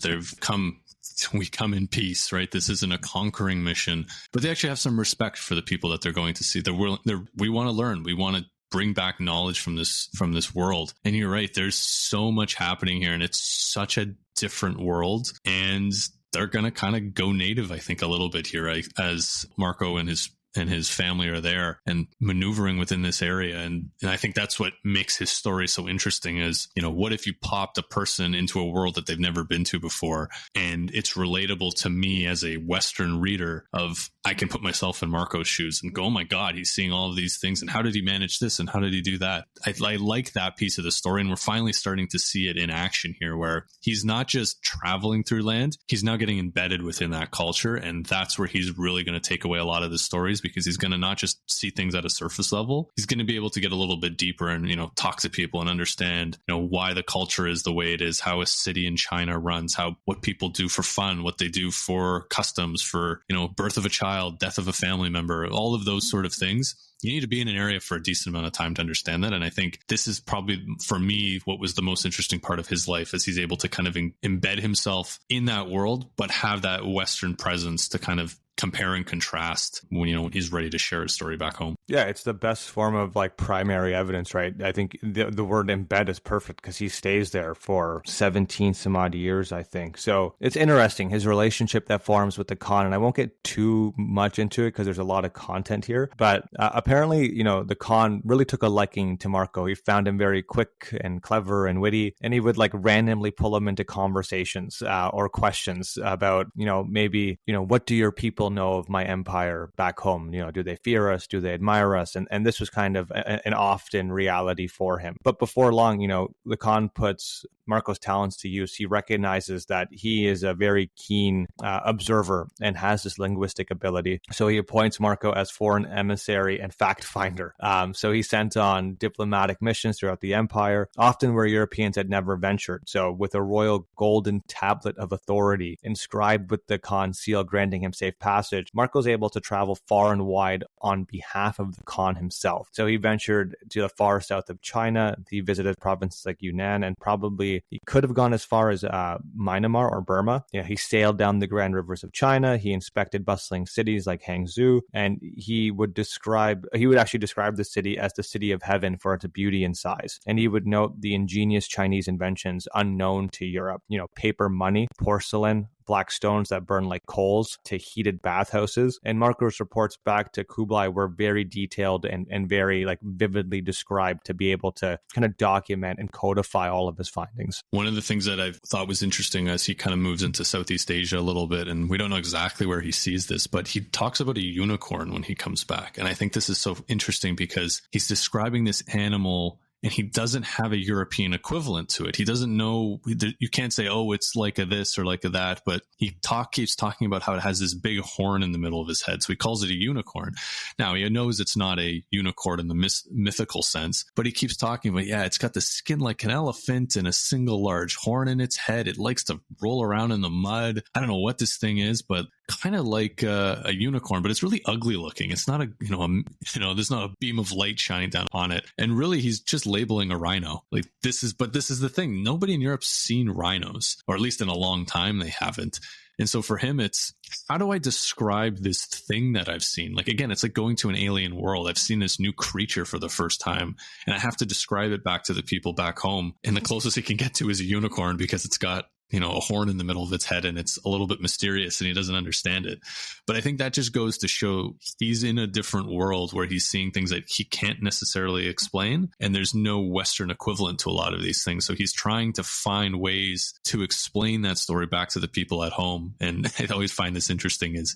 We come in peace, right? This isn't a conquering mission, but they actually have some respect for the people that they're going to see. We want to learn. We want to bring back knowledge from this world. And you're right, there's so much happening here, and it's such a different world. And they're going to kind of go native, I think, a little bit here, right? As Marco and his family are there and maneuvering within this area. And I think that's what makes his story so interesting is, what if you popped a person into a world that they've never been to before? And it's relatable to me as a Western reader of, I can put myself in Marco's shoes and go, oh my God, he's seeing all of these things. And how did he manage this? And how did he do that? I like that piece of the story. And we're finally starting to see it in action here, where he's not just traveling through land, he's now getting embedded within that culture. And that's where he's really going to take away a lot of the stories, because he's going to not just see things at a surface level. He's going to be able to get a little bit deeper and, talk to people and understand, why the culture is the way it is, how a city in China runs, what people do for fun, what they do for customs, for, birth of a child, death of a family member, all of those sort of things. you need to be in an area for a decent amount of time to understand that. And I think this is probably, for me, what was the most interesting part of his life, is he's able to kind of embed himself in that world, but have that Western presence to kind of compare and contrast when, when he's ready to share his story back home. Yeah, it's the best form of like primary evidence, right? I think the word embed is perfect because he stays there for 17 some odd years, I think. So it's interesting, his relationship that forms with the Khan. And I won't get too much into it because there's a lot of content here. But apparently, the Khan really took a liking to Marco. He found him very quick and clever and witty. And he would like randomly pull him into conversations or questions about, maybe, what do your people know of my empire back home? Do they fear us? Do they admire us? And this was kind of an often reality for him. But before long, the Khan puts Marco's talents to use. He recognizes that he is a very keen observer and has this linguistic ability. So he appoints Marco as foreign emissary and fact finder. So he sent on diplomatic missions throughout the empire, often where Europeans had never ventured. So with a royal golden tablet of authority inscribed with the Khan seal granting him safe passage, Marco's able to travel far and wide on behalf of the Khan himself. So he ventured to the far south of China. He visited provinces like Yunnan, and probably he could have gone as far as Myanmar or Burma. He sailed down the grand rivers of China. He inspected bustling cities like Hangzhou, and he would actually describe the city as the city of heaven for its beauty and size. And he would note the ingenious Chinese inventions unknown to Europe, paper money, porcelain, black stones that burn like coals, to heated bathhouses. And Marco's reports back to Kublai were very detailed and very like vividly described to be able to kind of document and codify all of his findings. One of the things that I thought was interesting as he kind of moves into Southeast Asia a little bit, and we don't know exactly where he sees this, but he talks about a unicorn when he comes back. And I think this is so interesting because he's describing this animal and he doesn't have a European equivalent to it. He doesn't know, you can't say, oh, it's like a this or like a that, but he keeps talking about how it has this big horn in the middle of his head. So he calls it a unicorn. Now, he knows it's not a unicorn in the mythical sense, but he keeps talking about, it's got the skin like an elephant and a single large horn in its head. It likes to roll around in the mud. I don't know what this thing is, but kind of like a unicorn, but it's really ugly looking. It's not there's not a beam of light shining down on it. And really, he's just labeling a rhino. This is the thing. Nobody in Europe's seen rhinos, or at least in a long time, they haven't. And so for him, it's, how do I describe this thing that I've seen? Again, it's like going to an alien world. I've seen this new creature for the first time, and I have to describe it back to the people back home. And the closest he can get to is a unicorn because it's got a horn in the middle of its head, and it's a little bit mysterious and he doesn't understand it. But I think that just goes to show he's in a different world where he's seeing things that he can't necessarily explain. And there's no Western equivalent to a lot of these things. So he's trying to find ways to explain that story back to the people at home. And I always find this interesting is,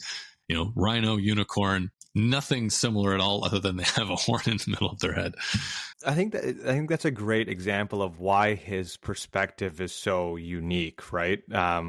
rhino, unicorn, nothing similar at all other than they have a horn in the middle of their head. I think that's a great example of why his perspective is so unique, right?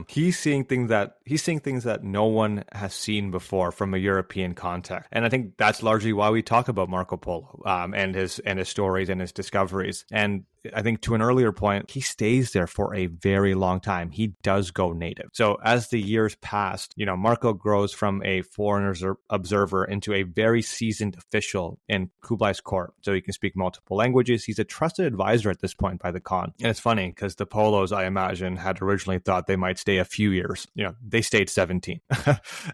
He's seeing things that no one has seen before from a European context, and I think that's largely why we talk about Marco Polo and his stories and his discoveries. And I think to an earlier point, he stays there for a very long time. He does go native. So as the years passed, Marco grows from a foreigner's observer into a very seasoned official in Kublai's court. So he can speak multiple languages. He's a trusted advisor at this point by the Khan. And it's funny because the Polo'S, I imagine, had originally thought they might stay a few years. They stayed 17.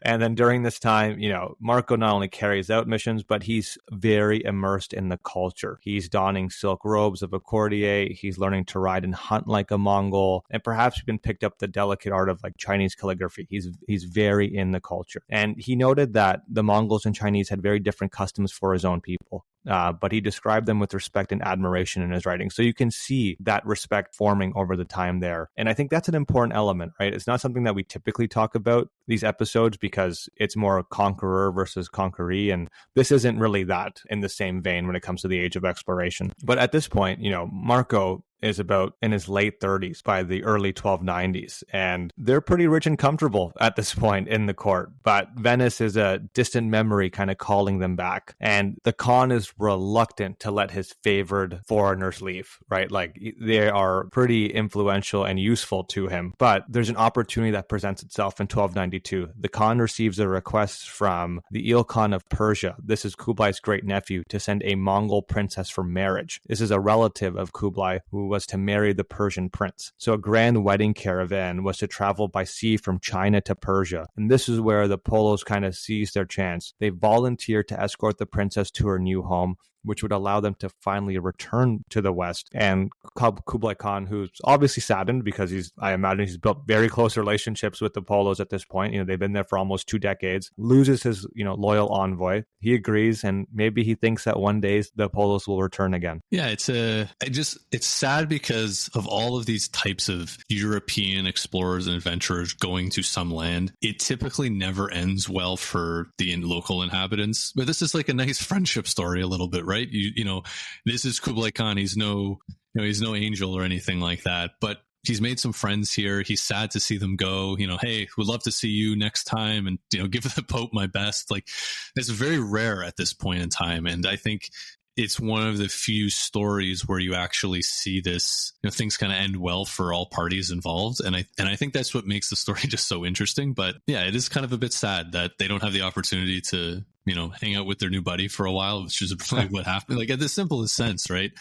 And then during this time, Marco not only carries out missions, but he's very immersed in the culture. He's donning silk robes of a courtier. He's learning to ride and hunt like a Mongol, and perhaps even picked up the delicate art of Chinese calligraphy. He's very in the culture. And he noted that the Mongols and Chinese had very different customs for his own people. But he described them with respect and admiration in his writing. So you can see that respect forming over the time there. And I think that's an important element, right? It's not something that we typically talk about these episodes because it's more conqueror versus conqueree. And this isn't really that in the same vein when it comes to the age of exploration. But at this point, Marco is about in his late 30s by the early 1290s, and they're pretty rich and comfortable at this point in the court. But Venice is a distant memory kind of calling them back, and the Khan is reluctant to let his favored foreigners leave, right? Like, they are pretty influential and useful to him. But there's an opportunity that presents itself in 1292. The Khan receives a request from the Il Khan of Persia. This is Kublai's great nephew, to send a Mongol princess for marriage. This is a relative of Kublai who was to marry the Persian prince. So a grand wedding caravan was to travel by sea from China to Persia. And this is where the Polo'S kind of seized their chance. They volunteered to escort the princess to her new home, which would allow them to finally return to the West. And Kublai Khan, who's obviously saddened because I imagine he's built very close relationships with the Polo'S at this point. They've been there for almost 2 decades, loses his, loyal envoy. He agrees, and maybe he thinks that one day the Polo'S will return again. Yeah, it's sad because of all of these types of European explorers and adventurers going to some land. It typically never ends well for the local inhabitants. But this is like a nice friendship story a little bit, right? This is Kublai Khan. He's no angel or anything like that, but he's made some friends here. He's sad to see them go. Hey, would love to see you next time, and give the Pope my best. Like, it's very rare at this point in time, and I think it's one of the few stories where you actually see this, things kind of end well for all parties involved. And I think that's what makes the story just so interesting. But yeah, it is kind of a bit sad that they don't have the opportunity to, hang out with their new buddy for a while, which is really what happened. Like, at the simplest sense, right?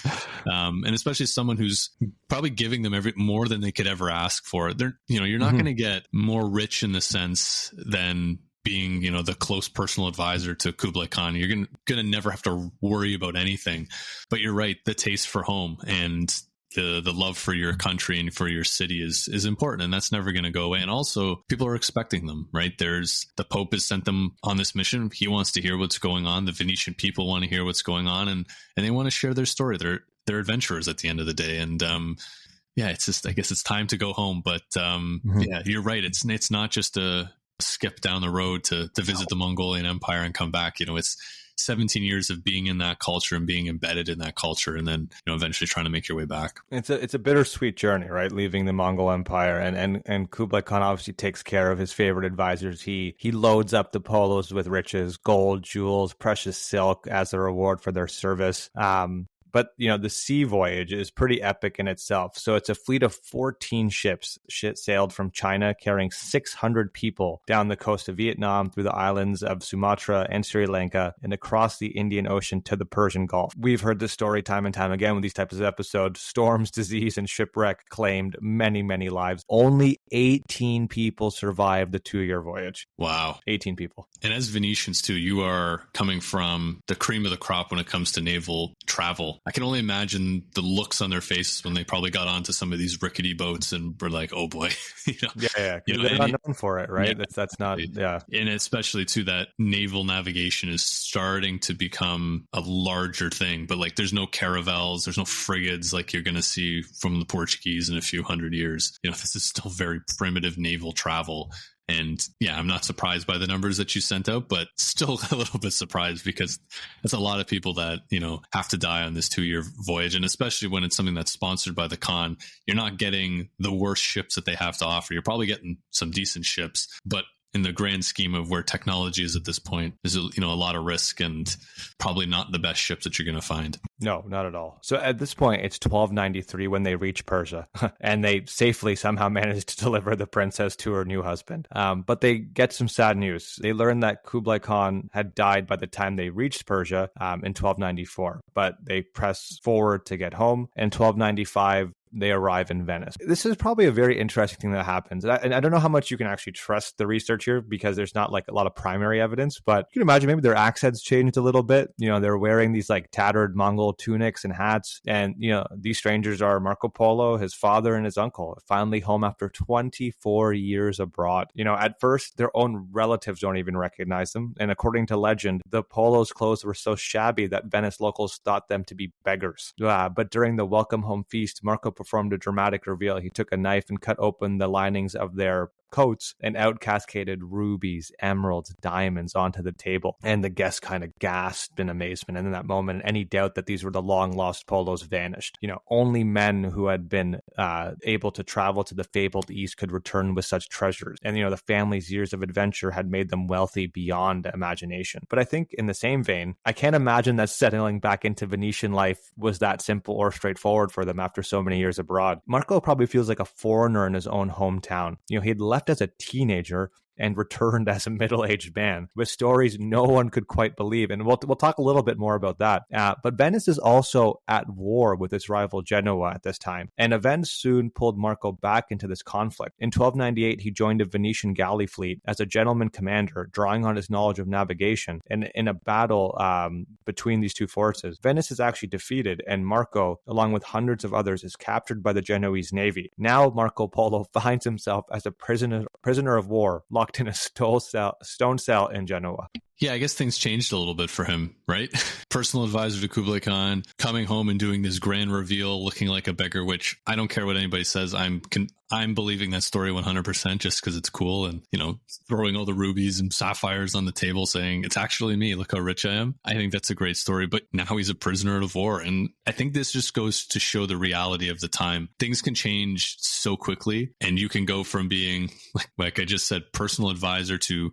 And especially someone who's probably giving them more than they could ever ask for. You're not going to get more rich in the sense than being, the close personal advisor to Kublai Khan. You're going to never have to worry about anything. But you're right, the taste for home and the love for your country and for your city is important, and that's never going to go away. And also, people are expecting them, right? The Pope has sent them on this mission. He wants to hear what's going on. The Venetian people want to hear what's going on, and they want to share their story. They're adventurers at the end of the day. And yeah, it's just, I guess it's time to go home. But yeah, you're right. It's not just a skip down the road to visit the Mongolian Empire and come back. It's 17 years of being in that culture and being embedded in that culture, and then eventually trying to make your way back. It's a bittersweet journey, right? Leaving the Mongol Empire, and Kublai Khan obviously takes care of his favorite advisors. He loads up the Polo'S with riches, gold, jewels, precious silk as a reward for their service. But, the sea voyage is pretty epic in itself. So it's a fleet of 14 ships sailed from China, carrying 600 people down the coast of Vietnam, through the islands of Sumatra and Sri Lanka, and across the Indian Ocean to the Persian Gulf. We've heard this story time and time again with these types of episodes. Storms, disease, and shipwreck claimed many, many lives. Only 18 people survived the 2-year voyage. Wow. 18 people. And as Venetians, too, you are coming from the cream of the crop when it comes to naval travel. I can only imagine the looks on their faces when they probably got onto some of these rickety boats and were like, "Oh boy," Yeah. They're not known for it, right? Yeah, that's not. Yeah, and especially too that naval navigation is starting to become a larger thing. But like, there's no caravels, there's no frigates like you're going to see from the Portuguese in a few hundred years. This is still very primitive naval travel. And yeah, I'm not surprised by the numbers that you sent out, but still a little bit surprised because that's a lot of people that, have to die on this 2-year voyage. And especially when it's something that's sponsored by the Khan, you're not getting the worst ships that they have to offer. You're probably getting some decent ships, but in the grand scheme of where technology is at this point, there's a lot of risk and probably not the best ships that you're going to find. No, not at all. So at this point, it's 1293 when they reach Persia, and they safely somehow manage to deliver the princess to her new husband. But they get some sad news. They learn that Kublai Khan had died by the time they reached Persia in 1294, but they press forward to get home. In 1295, they arrive in Venice. This is probably a very interesting thing that happens. And I don't know how much you can actually trust the research here because there's not like a lot of primary evidence, but you can imagine maybe their accents changed a little bit. They're wearing these like tattered Mongol tunics and hats. And, these strangers are Marco Polo, his father, and his uncle, finally home after 24 years abroad. At first, their own relatives don't even recognize them. And according to legend, the Polo's clothes were so shabby that Venice locals thought them to be beggars. But during the welcome home feast, Marco performed a dramatic reveal. He took a knife and cut open the linings of their coats, and out cascaded rubies, emeralds, diamonds onto the table. And the guests kind of gasped in amazement. And in that moment, any doubt that these were the long-lost Polo's vanished. Only men who had been able to travel to the fabled East could return with such treasures. And, the family's years of adventure had made them wealthy beyond imagination. But I think in the same vein, I can't imagine that settling back into Venetian life was that simple or straightforward for them after so many years abroad. Marco probably feels like a foreigner in his own hometown. He had left as a teenager and returned as a middle-aged man with stories no one could quite believe. And we'll talk a little bit more about that. But Venice is also at war with its rival Genoa at this time. And events soon pulled Marco back into this conflict. In 1298, he joined a Venetian galley fleet as a gentleman commander, drawing on his knowledge of navigation. And in a battle between these two forces, Venice is actually defeated, and Marco, along with hundreds of others, is captured by the Genoese navy. Now Marco Polo finds himself as a prisoner of war, locked in a stone cell in Genoa. Yeah, I guess things changed a little bit for him, right? Personal advisor to Kublai Khan, coming home and doing this grand reveal, looking like a beggar, which I don't care what anybody says. I'm believing that story 100% just because it's cool, and, throwing all the rubies and sapphires on the table saying, it's actually me. Look how rich I am. I think that's a great story, but now he's a prisoner of war. And I think this just goes to show the reality of the time. Things can change so quickly, and you can go from being, like I just said, personal advisor to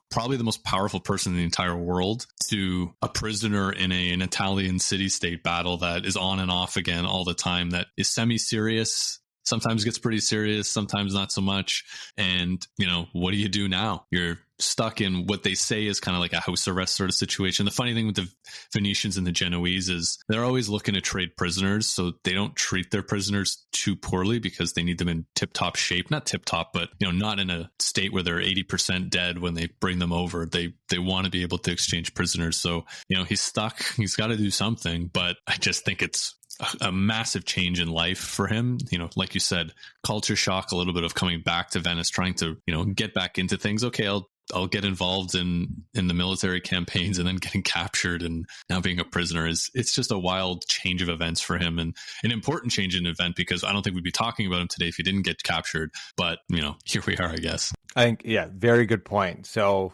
probably the most powerful person in the entire world to a prisoner in an Italian city-state battle that is on and off again all the time, that is semi-serious, sometimes gets pretty serious, sometimes not so much. And, what do you do now? You're stuck in what they say is kind of like a house arrest sort of situation. The funny thing with the Venetians and the Genoese is they're always looking to trade prisoners, so they don't treat their prisoners too poorly because they need them in tip-top shape. Not tip-top, but not in a state where they're 80% dead when they bring them over. They want to be able to exchange prisoners. So, he's stuck. He's got to do something, but I just think it's a massive change in life for him. Like you said, culture shock, a little bit of coming back to Venice, trying to, get back into things. Okay, I'll get involved in the military campaigns, and then getting captured and now being a prisoner it's just a wild change of events for him, and an important change in event, because I don't think we'd be talking about him today if he didn't get captured. But, here we are, I guess. I think, yeah, very good point. So,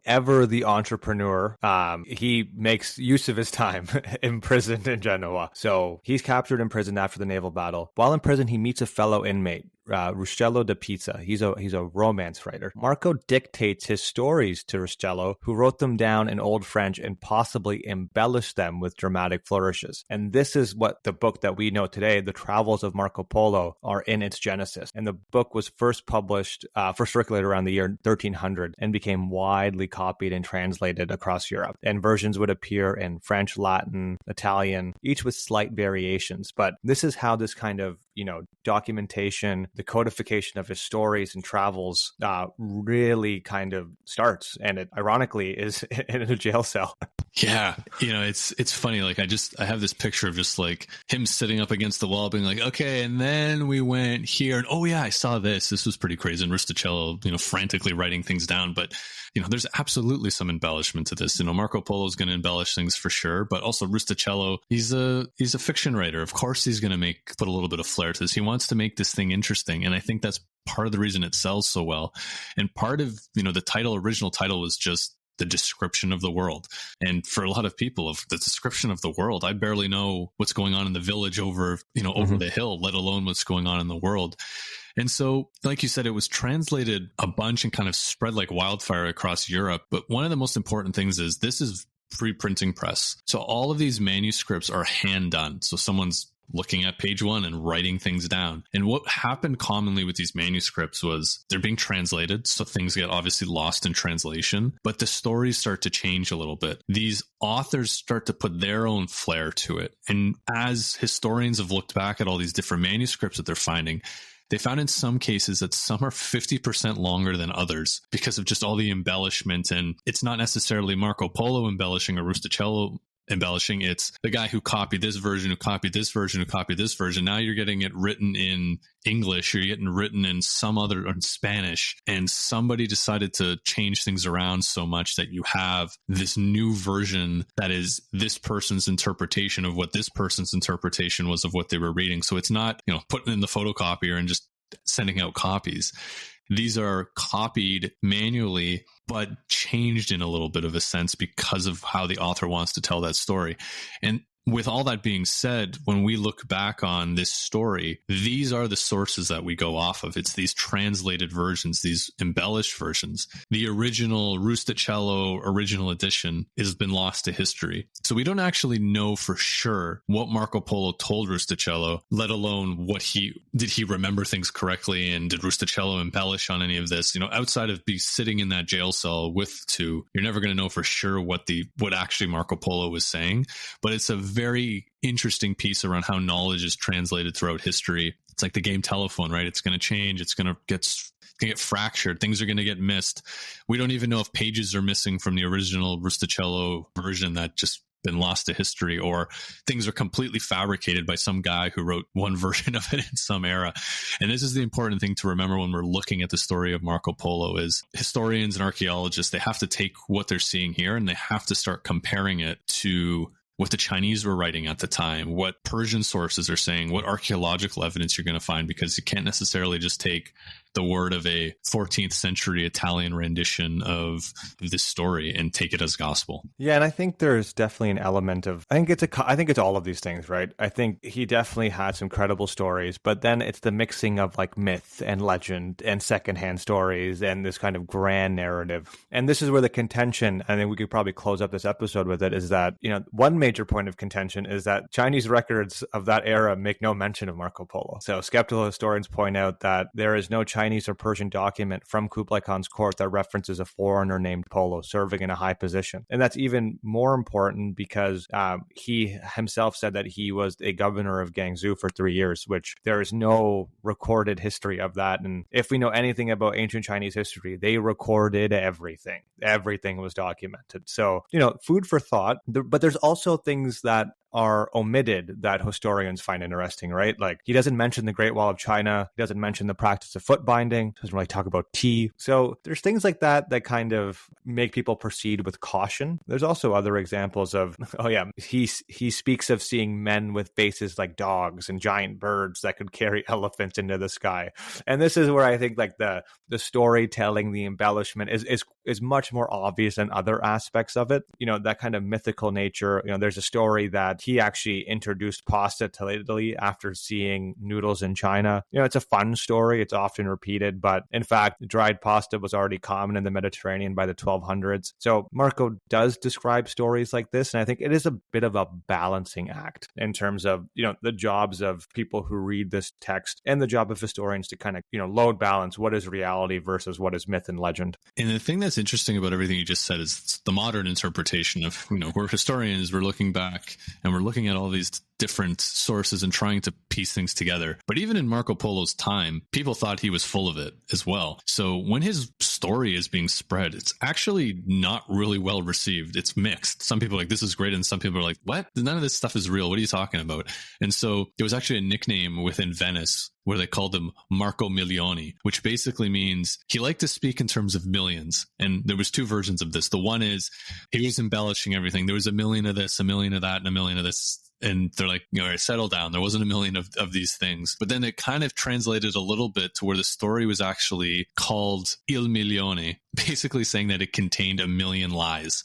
ever the entrepreneur, he makes use of his time imprisoned in Genoa. So he's captured in prison after the naval battle. While in prison, he meets a fellow inmate, Ruscello de Pizza. He's a romance writer. Marco dictates his stories to Ruscello, who wrote them down in Old French and possibly embellished them with dramatic flourishes. And this is what the book that we know today, The Travels of Marco Polo, are in its genesis. And the book was first circulated around the year 1300 and became widely copied and translated across Europe. And versions would appear in French, Latin, Italian, each with slight variations. But this is how this kind of, documentation, the codification of his stories and travels really kind of starts. And it ironically is in a jail cell. Yeah. It's funny. Like I have this picture of just like him sitting up against the wall being like, okay, and then we went here, and oh yeah, I saw this. This was pretty crazy. And Ruscello, frantically writing things down. But, there's absolutely some embellishment to this. Marco Polo is going to embellish things for sure, but also Ruscello, he's a fiction writer. Of course, he's going to put a little bit of flair to this. He wants to make this thing interesting. And I think that's part of the reason it sells so well. And part of, the original title was just the description of the world. And for a lot of people, of the description of the world, I barely know what's going on in the village over the hill, let alone what's going on in the world. And so, like you said, it was translated a bunch and kind of spread like wildfire across Europe. But one of the most important things is this is pre-printing press. So all of these manuscripts are hand done. So someone's looking at page one and writing things down. And what happened commonly with these manuscripts was they're being translated. So things get obviously lost in translation, but the stories start to change a little bit. These authors start to put their own flair to it. And as historians have looked back at all these different manuscripts that they're finding, they found in some cases that some are 50% longer than others because of just all the embellishment. And it's not necessarily Marco Polo embellishing or Ruscello embellishing. It's the guy who copied this version, who copied this version, who copied this version. Now you're getting it written in English, or you're getting written in some other, or in Spanish. And somebody decided to change things around so much that you have this new version that is this person's interpretation of what this person's interpretation was of what they were reading. So it's not, putting in the photocopier and just sending out copies. these are copied manually, but changed in a little bit of a sense because of how the author wants to tell that story. And with all that being said, when we look back on this story, these are the sources that we go off of. It's these translated versions, these embellished versions. The original Rustichello original edition has been lost to history. So we don't actually know for sure what Marco Polo told Rustichello, let alone did he remember things correctly, and did Rustichello embellish on any of this? You know, outside of be sitting in that jail cell with two, you're never going to know for sure what actually Marco Polo was saying. But it's a very interesting piece around how knowledge is translated throughout history. It's like the game telephone, right? It's going to change. It's going to get fractured. Things are going to get missed. We don't even know if pages are missing from the original Rustichello version that just been lost to history, or things are completely fabricated by some guy who wrote one version of it in some era. And this is the important thing to remember when we're looking at the story of Marco Polo is historians and archaeologists, they have to take what they're seeing here and they have to start comparing it to what the Chinese were writing at the time, what Persian sources are saying, what archaeological evidence you're going to find, because you can't necessarily just take the word of a 14th century Italian rendition of this story and take it as gospel. Yeah, and I think there's definitely an element of, I think it's all of these things, right? I think he definitely had some credible stories, but then it's the mixing of like myth and legend and secondhand stories and this kind of grand narrative. And this is where the contention, I think we could probably close up this episode with it, is that, you know, one major point of contention is that Chinese records of that era make no mention of Marco Polo. So skeptical historians point out that there is no Chinese or Persian document from Kublai Khan's court that references a foreigner named Polo serving in a high position. And that's even more important because he himself said that he was a governor of Guangzhou for 3 years, which there is no recorded history of that. And if we know anything about ancient Chinese history, they recorded everything. Everything was documented. So, you know, food for thought. But there's also things that are omitted that historians find interesting, right? Like he doesn't mention the Great Wall of China. He doesn't mention the practice of foot binding. Doesn't really talk about tea. So there's things like that that kind of make people proceed with caution. There's also other examples of, he speaks of seeing men with faces like dogs and giant birds that could carry elephants into the sky. And this is where I think like the storytelling, the embellishment is much more obvious than other aspects of it. You know, that kind of mythical nature. You know, there's a story that he actually introduced pasta to Italy after seeing noodles in China. You know, it's a fun story. It's often repeated, but in fact, dried pasta was already common in the Mediterranean by the 1200s. So Marco does describe stories like this, and I think it is a bit of a balancing act in terms of, you know, the jobs of people who read this text and the job of historians to kind of, you know, load balance what is reality versus what is myth and legend. And the thing that's interesting about everything you just said is the modern interpretation of, you know, we're historians, we're looking back and we're looking at all these different sources and trying to piece things together. But even in Marco Polo's time, people thought he was full of it as well. So when his story is being spread, it's actually not really well received. It's mixed. Some people are like, this is great. And some people are like, what? None of this stuff is real. What are you talking about? And so there was actually a nickname within Venice where they called him Marco Milioni, which basically means he liked to speak in terms of millions. And there was two versions of this. The one is he was embellishing everything. There was 1 million of this, 1 million of that, and 1 million of this. And they're like, you know, settle down. There wasn't 1 million of these things. But then it kind of translated a little bit to where the story was actually called Il Milione, basically saying that it contained 1 million lies.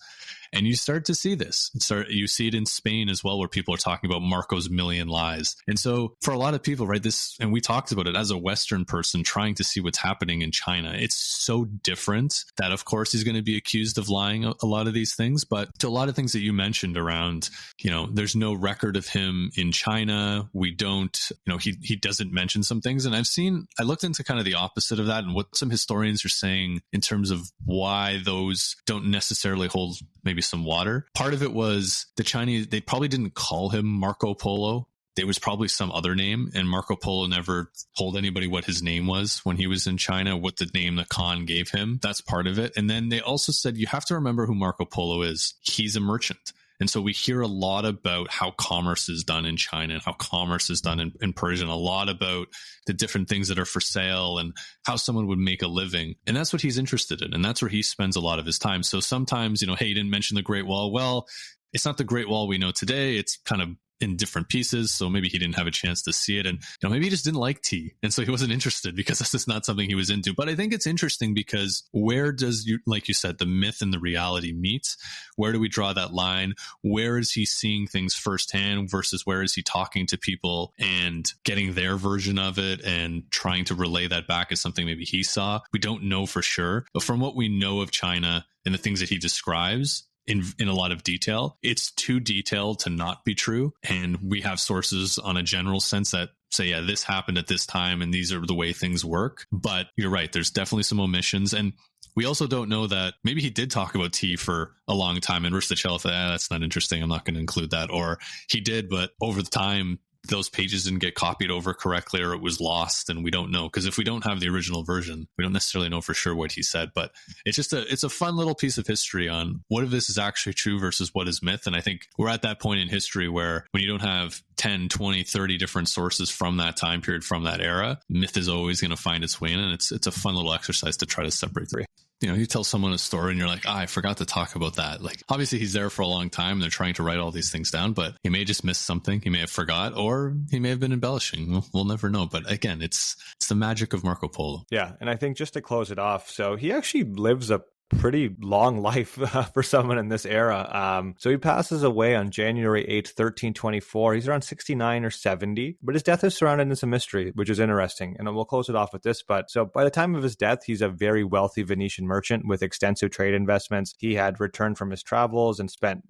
And you start to see this. You see it in Spain as well, where people are talking about Marco's 1 million lies. And so for a lot of people, right, this, and we talked about it as a Western person trying to see what's happening in China, it's so different that, of course, he's going to be accused of lying a lot of these things. But to a lot of things that you mentioned around, you know, there's no record of him in China. We don't, you know, he doesn't mention some things. And I looked into kind of the opposite of that and what some historians are saying in terms of why those don't necessarily hold maybe some water. Part of it was the Chinese, they probably didn't call him Marco Polo. There was probably some other name, and Marco Polo never told anybody what his name was when he was in China, what the name the Khan gave him. That's part of it. And then they also said, you have to remember who Marco Polo is. He's a merchant. And so we hear a lot about how commerce is done in China and how commerce is done in Persia, and a lot about the different things that are for sale and how someone would make a living. And that's what he's interested in. And that's where he spends a lot of his time. So sometimes, you know, hey, you didn't mention the Great Wall. Well, it's not the Great Wall we know today. It's kind of in different pieces. So maybe he didn't have a chance to see it. And maybe he just didn't like tea. And so he wasn't interested because this is not something he was into. But I think it's interesting because where does, like you said, the myth and the reality meet? Where do we draw that line? Where is he seeing things firsthand versus where is he talking to people and getting their version of it and trying to relay that back as something maybe he saw? We don't know for sure. But from what we know of China and the things that he describes in a lot of detail, it's too detailed to not be true. And we have sources on a general sense that say, yeah, this happened at this time and these are the way things work. But you're right, there's definitely some omissions. And we also don't know that maybe he did talk about tea for a long time and Rustichelli thought, that's not interesting, I'm not going to include that. Or he did, but over the time, those pages didn't get copied over correctly or it was lost, and we don't know. Because if we don't have the original version, we don't necessarily know for sure what he said. But it's just it's a fun little piece of history on what of this is actually true versus what is myth. And I think we're at that point in history where when you don't have 10, 20, 30 different sources from that time period, from that era, myth is always going to find its way in. And it's a fun little exercise to try to separate the. You tell someone a story and you're like, I forgot to talk about that. Like, obviously he's there for a long time. They're trying to write all these things down, but he may just miss something. He may have forgot, or he may have been embellishing. We'll never know. But again, it's the magic of Marco Polo. Yeah. And I think just to close it off, so he actually lives a pretty long life for someone in this era. So he passes away on January 8th, 1324. He's around 69 or 70, but his death is surrounded in some mystery, which is interesting. And we'll close it off with this. But so by the time of his death, he's a very wealthy Venetian merchant with extensive trade investments. He had returned from his travels and spent,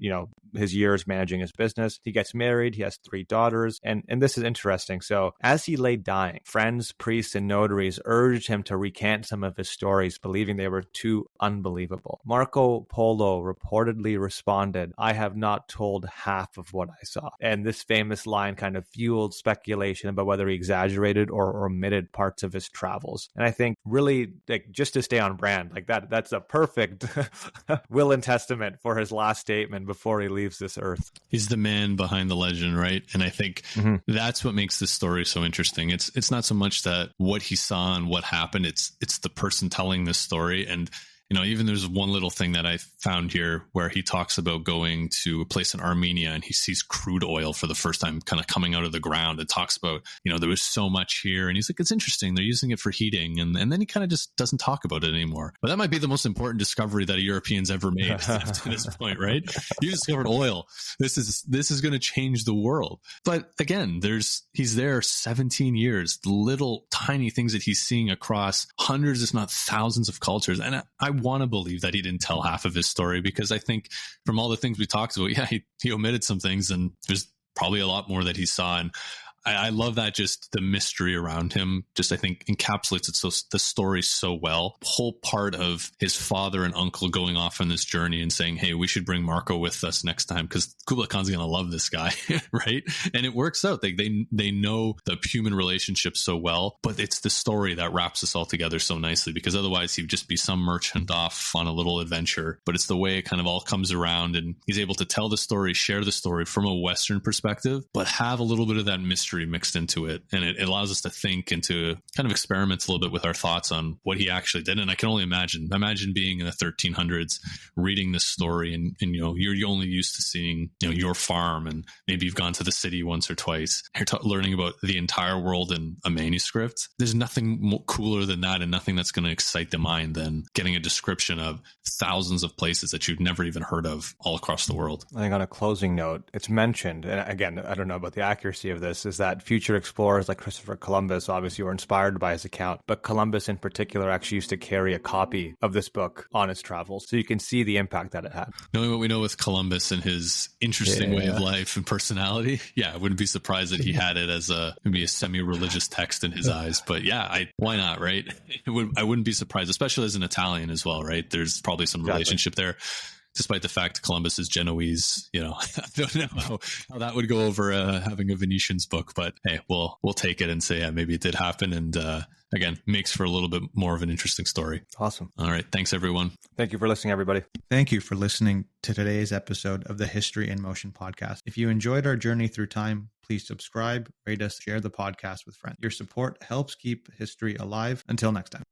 his years managing his business. He gets married. He has 3 daughters. And this is interesting. So as he lay dying, friends, priests, and notaries urged him to recant some of his stories, believing they were too unbelievable. Marco Polo reportedly responded, "I have not told half of what I saw." And this famous line kind of fueled speculation about whether he exaggerated or omitted parts of his travels. And I think really, just to stay on brand, that's a perfect will and testament for his last statement before he leaves this earth. He's the man behind the legend, right? And I think that's what makes this story so interesting. It's not so much that what he saw and what happened, it's the person telling this story. And even there's one little thing that I found here where he talks about going to a place in Armenia and he sees crude oil for the first time kind of coming out of the ground. It talks about, there was so much here. And he's like, it's interesting. They're using it for heating. And then he kind of just doesn't talk about it anymore. But that might be the most important discovery that a European's ever made up to this point, right? You discovered oil. This is going to change the world. But again, he's there 17 years, little tiny things that he's seeing across hundreds, if not thousands of cultures. And I want to believe that he didn't tell half of his story, because I think from all the things we talked about, he omitted some things and there's probably a lot more that he saw. And I love that, just the mystery around him, just I think encapsulates the story so well. The whole part of his father and uncle going off on this journey and saying, hey, we should bring Marco with us next time because Kublai Khan's going to love this guy, right? And it works out. They know the human relationship so well, but it's the story that wraps us all together so nicely, because otherwise he'd just be some merchant off on a little adventure. But it's the way it kind of all comes around, and he's able to tell the story, share the story from a Western perspective, but have a little bit of that mystery mixed into it. And it allows us to think and to kind of experiment a little bit with our thoughts on what he actually did. And I can only imagine being in the 1300s, reading this story, and you're only used to seeing, your farm, and maybe you've gone to the city once or twice. You're learning about the entire world in a manuscript. There's nothing cooler than that, and nothing that's going to excite the mind than getting a description of thousands of places that you've never even heard of all across the world. I think on a closing note, it's mentioned, and again, I don't know about the accuracy of this, is that future explorers like Christopher Columbus obviously were inspired by his account, but Columbus in particular actually used to carry a copy of this book on his travels. So you can see the impact that it had. Knowing what we know with Columbus and his interesting way of life and personality, I wouldn't be surprised that he had it as maybe a semi-religious text in his eyes. But why not, right? I wouldn't be surprised, especially as an Italian as well, right? There's probably some relationship there. Despite the fact Columbus is Genoese, I don't know how that would go over having a Venetian's book, but hey, we'll take it and say, maybe it did happen. And again, makes for a little bit more of an interesting story. Awesome. All right. Thanks, everyone. Thank you for listening, everybody. Thank you for listening to today's episode of the History in Motion podcast. If you enjoyed our journey through time, please subscribe, rate us, share the podcast with friends. Your support helps keep history alive. Until next time.